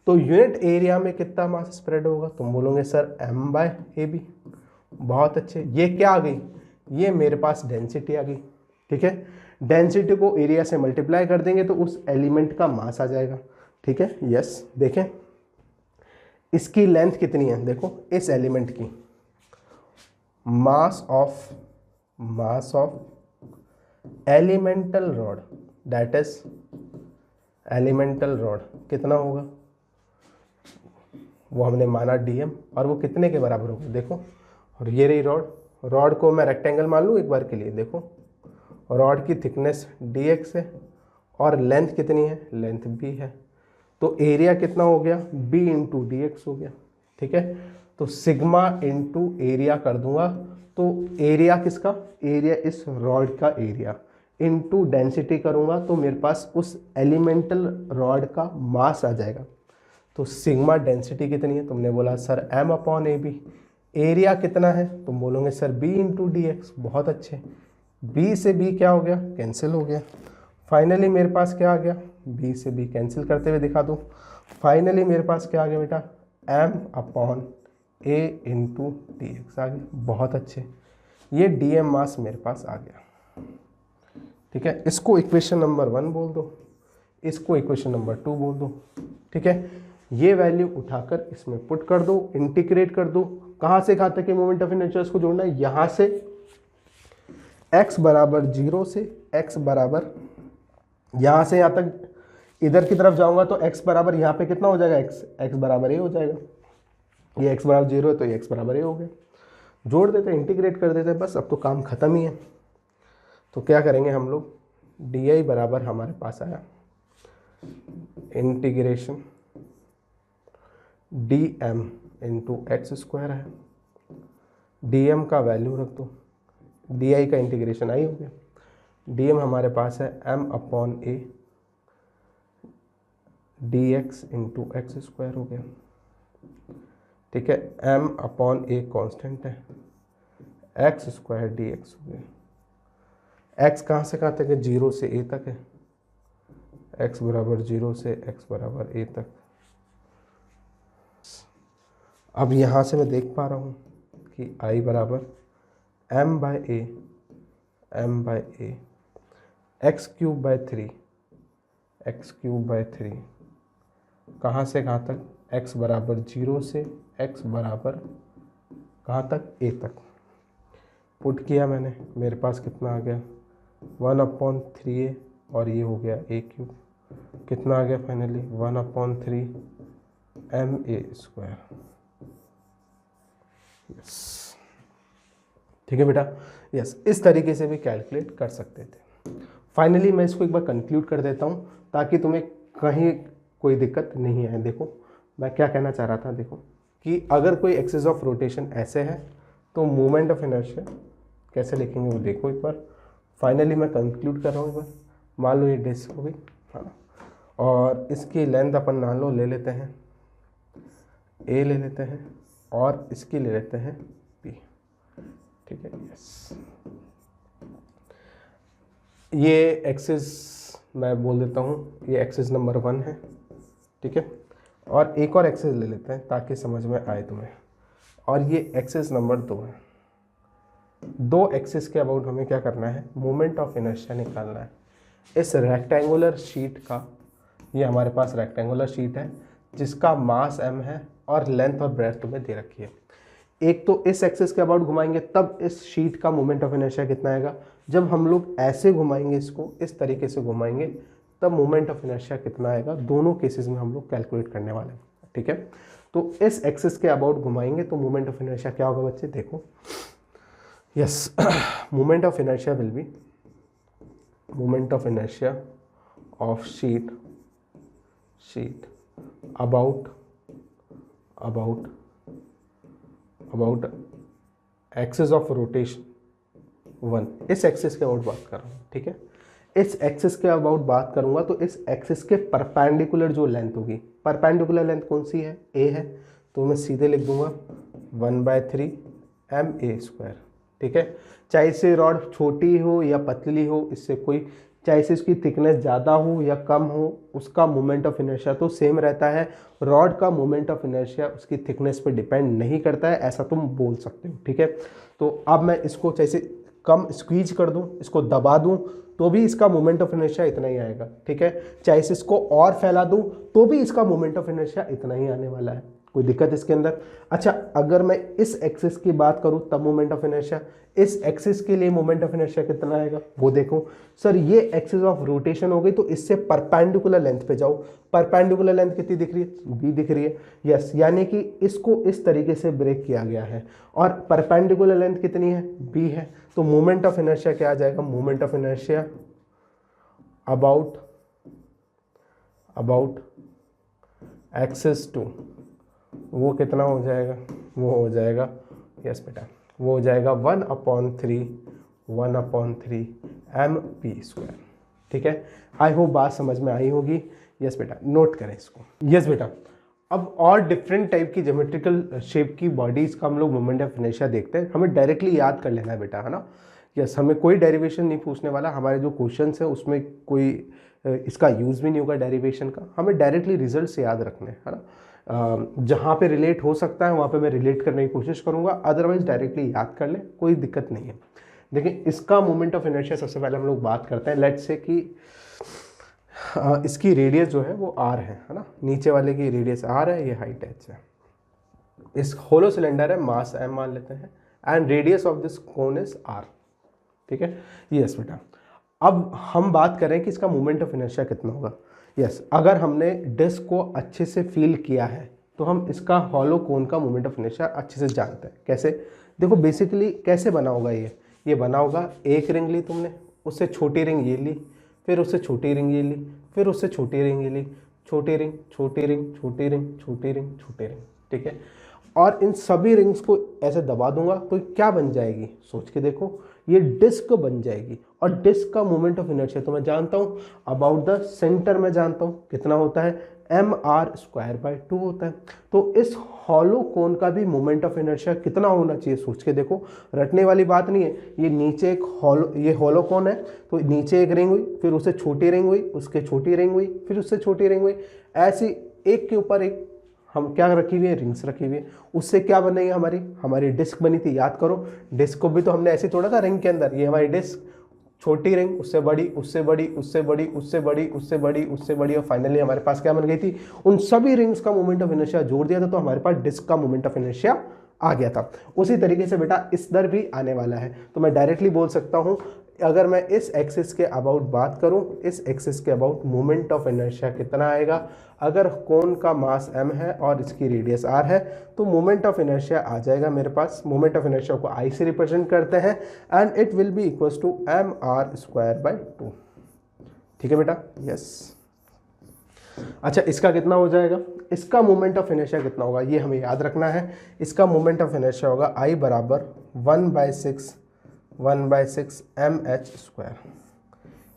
तो यूनिट एरिया में कितना मास स्प्रेड होगा? तुम बोलोगे सर m/AB। बहुत अच्छे। ये क्या आ गई, ये मेरे पास डेंसिटी आ गई, ठीक है। डेंसिटी को एरिया से मल्टीप्लाई कर देंगे तो उस एलिमेंट का मास आ जाएगा, ठीक है। यस, देखें इसकी लेंथ कितनी है, देखो इस एलिमेंट की mass of elemental rod, that is elemental rod कितना होगा, वो हमने माना dm, और वो कितने के बराबर होगा, देखो। और ये रही रॉड को मैं रेक्टेंगल मान लूँ एक बार के लिए, देखो रॉड की थिकनेस dx है और लेंथ कितनी है, लेंथ b है, तो एरिया कितना हो गया, b इंटू डी एक्स हो गया, ठीक है। तो सिग्मा इंटू एरिया कर दूंगा, तो एरिया किसका, एरिया इस रॉड का एरिया इंटू डेंसिटी करूंगा तो मेरे पास उस एलिमेंटल रॉड का मास आ जाएगा। तो सिग्मा डेंसिटी कितनी है, तुमने बोला sir m upon A B. Area कितना है, तुम बोलोगे sir b into D X. बहुत अच्छे, b से b क्या हो गया, कैंसिल हो गया। फाइनली मेरे पास क्या आ गया, b से b कैंसिल करते हुए दिखा दूँ। फाइनली मेरे पास क्या आ गया बेटा, m upon a into D X आ गया। बहुत अच्छे, ये dm मास मेरे पास आ गया, ठीक है। इसको इक्वेशन नंबर 1 बोल दो, इसको इक्वेशन नंबर 2 बोल दो, ठीक है। ये वैल्यू उठाकर इसमें पुट कर दो, इंटीग्रेट कर दो। कहाँ से कहाँ तक के मोमेंट ऑफ इनर्शिया को जोड़ना है, यहाँ से x बराबर 0 से x बराबर, यहाँ से यहाँ तक इधर की तरफ जाऊंगा तो x बराबर यहाँ पे कितना हो जाएगा, x बराबर a हो जाएगा। ये x बराबर 0 है तो ये x बराबर a हो गया। जोड़ देते हैं, इंटीग्रेट कर देते हैं, बस अब तो काम खत्म ही है। तो क्या करेंगे हम लोग, डी बराबर हमारे पास आया integration dm into x square है, dm का वैल्यू रख दो, di का इंटीग्रेशन आई हो गया। dm हमारे पास है m अपॉन ए dx इंटू एक्स स्क्वायर हो गया, ठीक है। m अपॉन ए कॉन्स्टेंट है, एक्स स्क्वायर dx हो गया। x कहाँ से कहाँ तक है, 0 से a तक है, x बराबर 0 से x बराबर a तक। अब यहाँ से मैं देख पा रहा हूँ कि I बराबर m by A x cube by 3 कहाँ से कहाँ तक, x बराबर 0 से x बराबर कहाँ तक, a तक। पुट किया मैंने, मेरे पास कितना आ गया, 1/3a और ये हो गया a क्यूब, कितना आ गया फाइनली 1/3 ma स्क्वायर। यस, ठीक है बेटा। यस, इस तरीके से भी कैलकुलेट कर सकते थे। फाइनली मैं इसको एक बार कंक्लूड कर देता हूँ ताकि तुम्हें कहीं कोई दिक्कत नहीं आए। देखो मैं क्या कहना चाह रहा था, देखो कि अगर कोई एक्सिस ऑफ रोटेशन ऐसे है तो मोमेंट ऑफ इनर्शिया कैसे लिखेंगे वो देखो एक बार। फाइनली मैं कंक्लूड कर रहा हूँ एक बार। मान लो ये डिस्क हो गई, हाँ, और इसकी लेंथ अपन मान लो ले लेते हैं a ले लेते हैं और इसकी ले लेते हैं b, ठीक है। यस, ये एक्सिस मैं बोल देता हूँ, ये एक्सिस नंबर 1 है, ठीक है। और एक और एक्सिस ले लेते हैं ताकि समझ में आए तुम्हें, और ये एक्सिस नंबर 2 है। दो एक्सिस के अबाउट हमें क्या करना है, मोमेंट ऑफ इनर्शिया निकालना है। इस रेक्टेंगुलर शीट का, ये हमारे पास रेक्टेंगुलर शीट है जिसका मास m है और लेंथ और ब्रेड्थ तुम्हें दे रखी है। एक तो इस एक्सिस के अबाउट घुमाएंगे तब इस शीट का मोमेंट ऑफ इनर्शिया कितना आएगा, जब हम लोग ऐसे घुमाएंगे, इसको इस तरीके से घुमाएंगे तब मोमेंट ऑफ इनर्शिया कितना आएगा। दोनों केसेस में हम लोग कैलकुलेट करने वाले हैं, ठीक है। तो इस एक्सिस के अबाउट घुमाएंगे तो मोमेंट ऑफ इनर्शिया क्या होगा बच्चे, देखो। Yes, moment of inertia will be moment of inertia of sheet about axis of rotation 1। इस एक्सिस के अबाउट बात कर रहा हूँ, ठीक है। इस एक्सिस के अबाउट बात करूंगा तो इस एक्सिस के परपेंडिकुलर जो लेंथ होगी, परपेंडिकुलर लेंथ कौन सी है, a है, तो मैं सीधे लिख दूंगा 1/3 ma स्क्वायर, ठीक है। चाहे इससे रॉड छोटी हो या पतली हो, इससे कोई चाहे से इसकी थिकनेस ज़्यादा हो या कम हो, उसका मोमेंट ऑफ इनर्शिया तो सेम रहता है। रॉड का मोमेंट ऑफ इनर्शिया उसकी थिकनेस पे डिपेंड नहीं करता है, ऐसा तुम बोल सकते हो, ठीक है। तो अब मैं इसको जैसे कम स्क्वीज कर दूं, इसको दबा दूं, तो भी इसका मोमेंट ऑफ इनर्शिया इतना ही आएगा, ठीक है। चाहे से इसको और फैला दूं तो भी इसका मोमेंट ऑफ इनर्शिया इतना ही आने वाला है, कोई दिक्कत इसके अंदर। अच्छा, अगर मैं इस एक्सिस की बात करूं तब मोमेंट ऑफ इनर्शिया, इस एक्सिस के लिए मोमेंट ऑफ इनर्शिया कितना आएगा वो देखो। सर ये एक्सिस ऑफ रोटेशन हो गई, तो इससे परपेंडिकुलर लेंथ पे जाओ। परपेंडिकुलर लेंथ कितनी दिख रही है, बी दिख रही है, यस, यानी कि इसको इस तरीके से ब्रेक किया गया है और परपेंडिकुलर लेंथ कितनी है, बी है। तो मोमेंट ऑफ इनर्शिया क्या आ जाएगा, moment of inertia about axis two, वो कितना हो जाएगा, वो हो जाएगा, यस बेटा, वो हो जाएगा 1/3 mp², ठीक है। आई होप बात समझ में आई होगी। यस बेटा, नोट करें इसको। यस बेटा, अब और डिफरेंट टाइप की ज्योमेट्रिकल शेप की बॉडीज का हम लोग मोमेंट ऑफ इनर्शिया देखते हैं। हमें डायरेक्टली याद कर लेना है बेटा, है ना। यस, हमें कोई डेरिवेशन नहीं पूछने वाला, हमारे जो क्वेश्चन है उसमें कोई इसका यूज़ भी नहीं होगा डेरिवेशन का, हमें डायरेक्टली रिजल्ट से याद रखने हैं, है ना। जहाँ पे रिलेट हो सकता है वहाँ पे मैं रिलेट करने की कोशिश करूँगा, अदरवाइज डायरेक्टली याद कर लें, कोई दिक्कत नहीं है। देखिए, इसका मोमेंट ऑफ इनर्शिया सबसे पहले हम लोग बात करते हैं। लेट्स से कि इसकी रेडियस जो है वो r है ना, नीचे वाले की रेडियस r है, ये हाइट h है। इस होलो सिलेंडर है, मास m मान लेते हैं, and radius of this cone is r, ठीक है। यस बेटा, अब हम बात करें कि इसका मोमेंट ऑफ इनर्शिया कितना होगा। यस, अगर हमने डिस्क को अच्छे से फील किया है तो हम इसका हॉलो कोन का मोमेंट ऑफ इनर्शिया अच्छे से जानते हैं। कैसे, देखो बेसिकली कैसे बना होगा, ये बना होगा, एक रिंग ली तुमने, उससे छोटी रिंग ये ली, फिर उससे छोटी रिंग ये ली, फिर उससे छोटी रिंग ये ली, छोटी रिंग, छोटी रिंग, छोटी रिंग, छोटी रिंग, छोटी रिंग, ठीक है। और इन सभी रिंग्स को ऐसे दबा दूंगा तो क्या बन जाएगी, सोच के देखो, ये डिस्क बन जाएगी। और डिस्क का मोमेंट ऑफ इनर्शिया तो मैं जानता हूँ, अबाउट द सेंटर में जानता हूँ कितना होता है, mr²/2 होता है। तो इस हॉलो कोन का भी मोमेंट ऑफ इनर्शिया कितना होना चाहिए, सोच के देखो, रटने वाली बात नहीं है। ये नीचे एक ये हॉलो कोन है, तो नीचे एक रिंग हुई, फिर उससे छोटी रिंग हुई, उसके छोटी रिंग हुई, फिर उससे छोटी रिंग हुई, ऐसी एक के ऊपर एक हम क्या रखी हुई है, रिंग्स रखी हुई है। उससे क्या बनेगी, हमारी डिस्क बनी थी, याद करो। डिस्क को भी तो हमने ऐसे तोड़ा था रिंग के अंदर, ये हमारी डिस्क, छोटी रिंग, उससे बड़ी, उससे बड़ी, उससे बड़ी, उससे बड़ी, उससे बड़ी, उससे बड़ी, और फाइनली हमारे पास क्या बन गई थी, उन सभी रिंग्स का मोमेंट ऑफ इनर्शिया जोड़ दिया था, तो हमारे पास डिस्क का मोमेंट ऑफ इनर्शिया आ गया था। उसी तरीके से बेटा इस दर भी आने वाला है। तो मैं डायरेक्टली बोल सकता हूँ, अगर मैं इस एक्सिस के अबाउट बात करूं, इस एक्सिस के अबाउट मोमेंट ऑफ इनर्शिया कितना आएगा, अगर कोन का मास m है और इसकी रेडियस r है, तो मोमेंट ऑफ इनर्शिया आ जाएगा मेरे पास। मोमेंट ऑफ इनर्शिया को I से रिप्रेजेंट करते हैं, and it will be equals to mr²/2, ठीक है बेटा। यस, अच्छा, इसका कितना हो जाएगा, इसका मोमेंट ऑफ इनर्शिया कितना होगा, ये हमें याद रखना है। इसका मोमेंट ऑफ इनर्शिया होगा I बराबर 1/6 mh²।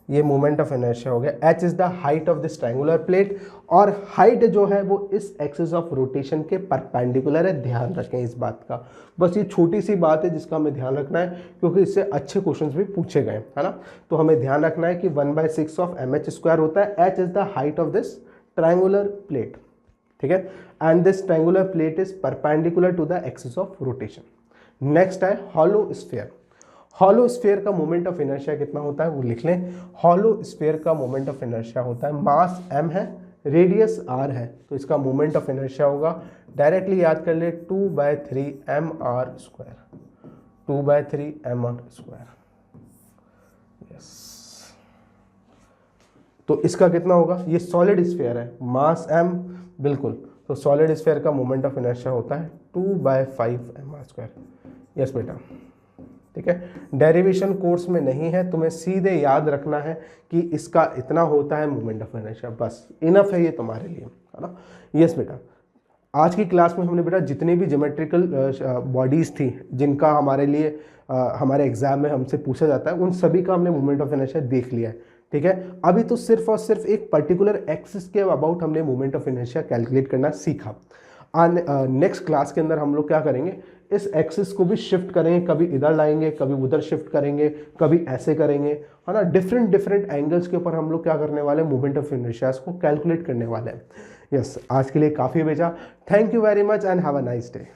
ये मोमेंट ऑफ इनर्शिया हो गया। h is the height of this triangular plate, और हाइट जो है वो इस एक्सिस ऑफ रोटेशन के परपेंडिकुलर है, ध्यान रखें इस बात का। बस ये छोटी सी बात है जिसका हमें ध्यान रखना है, क्योंकि इससे अच्छे क्वेश्चंस भी पूछे गए, है ना। तो हमें ध्यान रखना है कि 1/6 ऑफ mh² होता है, h is the height of this triangular plate, ठीक है, and this triangular plate is perpendicular to the axis of rotation. Next है हॉलो स्फीयर। हॉलो स्फीयर का मोमेंट ऑफ इनर्शिया कितना होता है वो लिख लें। हॉलो स्फीयर का मोमेंट ऑफ इनर्शिया होता है, मास m है, रेडियस r है, तो इसका मोमेंट ऑफ इनर्शिया होगा, डायरेक्टली याद कर ले, 2/3 mr², 2/3 mr²। यस, तो इसका कितना होगा, ये सॉलिड स्फीयर है, मास m, बिल्कुल, तो सॉलिड स्फीयर का मोमेंट ऑफ इनर्शिया होता है 2/5 mr²। यस बेटा, ठीक है। डेरिवेशन कोर्स में नहीं है, तुम्हें सीधे याद रखना है कि इसका इतना होता है मोमेंट ऑफ इनर्शिया, बस इनफ है ये तुम्हारे लिए, है ना। यस बेटा, आज की क्लास में हमने बेटा जितनी भी ज्योमेट्रिकल बॉडीज़ थी जिनका हमारे लिए हमारे एग्जाम में हमसे पूछा जाता है, उन सभी का हमने मोमेंट ऑफ इनर्शिया देख लिया है, ठीक है। अभी तो सिर्फ और सिर्फ एक पर्टिकुलर एक्सिस के अबाउट हमने मोमेंट ऑफ इनर्शिया कैलकुलेट करना सीखा। नेक्स्ट क्लास के अंदर हम लोग क्या करेंगे, इस एक्सिस को भी शिफ्ट करेंगे, कभी इधर लाएंगे, कभी उधर शिफ्ट करेंगे, कभी ऐसे करेंगे, है ना। डिफरेंट डिफरेंट एंगल्स के ऊपर हम लोग क्या करने वाले हैं, मोमेंट ऑफ इनर्शिया को कैलकुलेट करने वाले हैं। यस, आज के लिए काफ़ी बेचा। Thank you very much and have a nice day.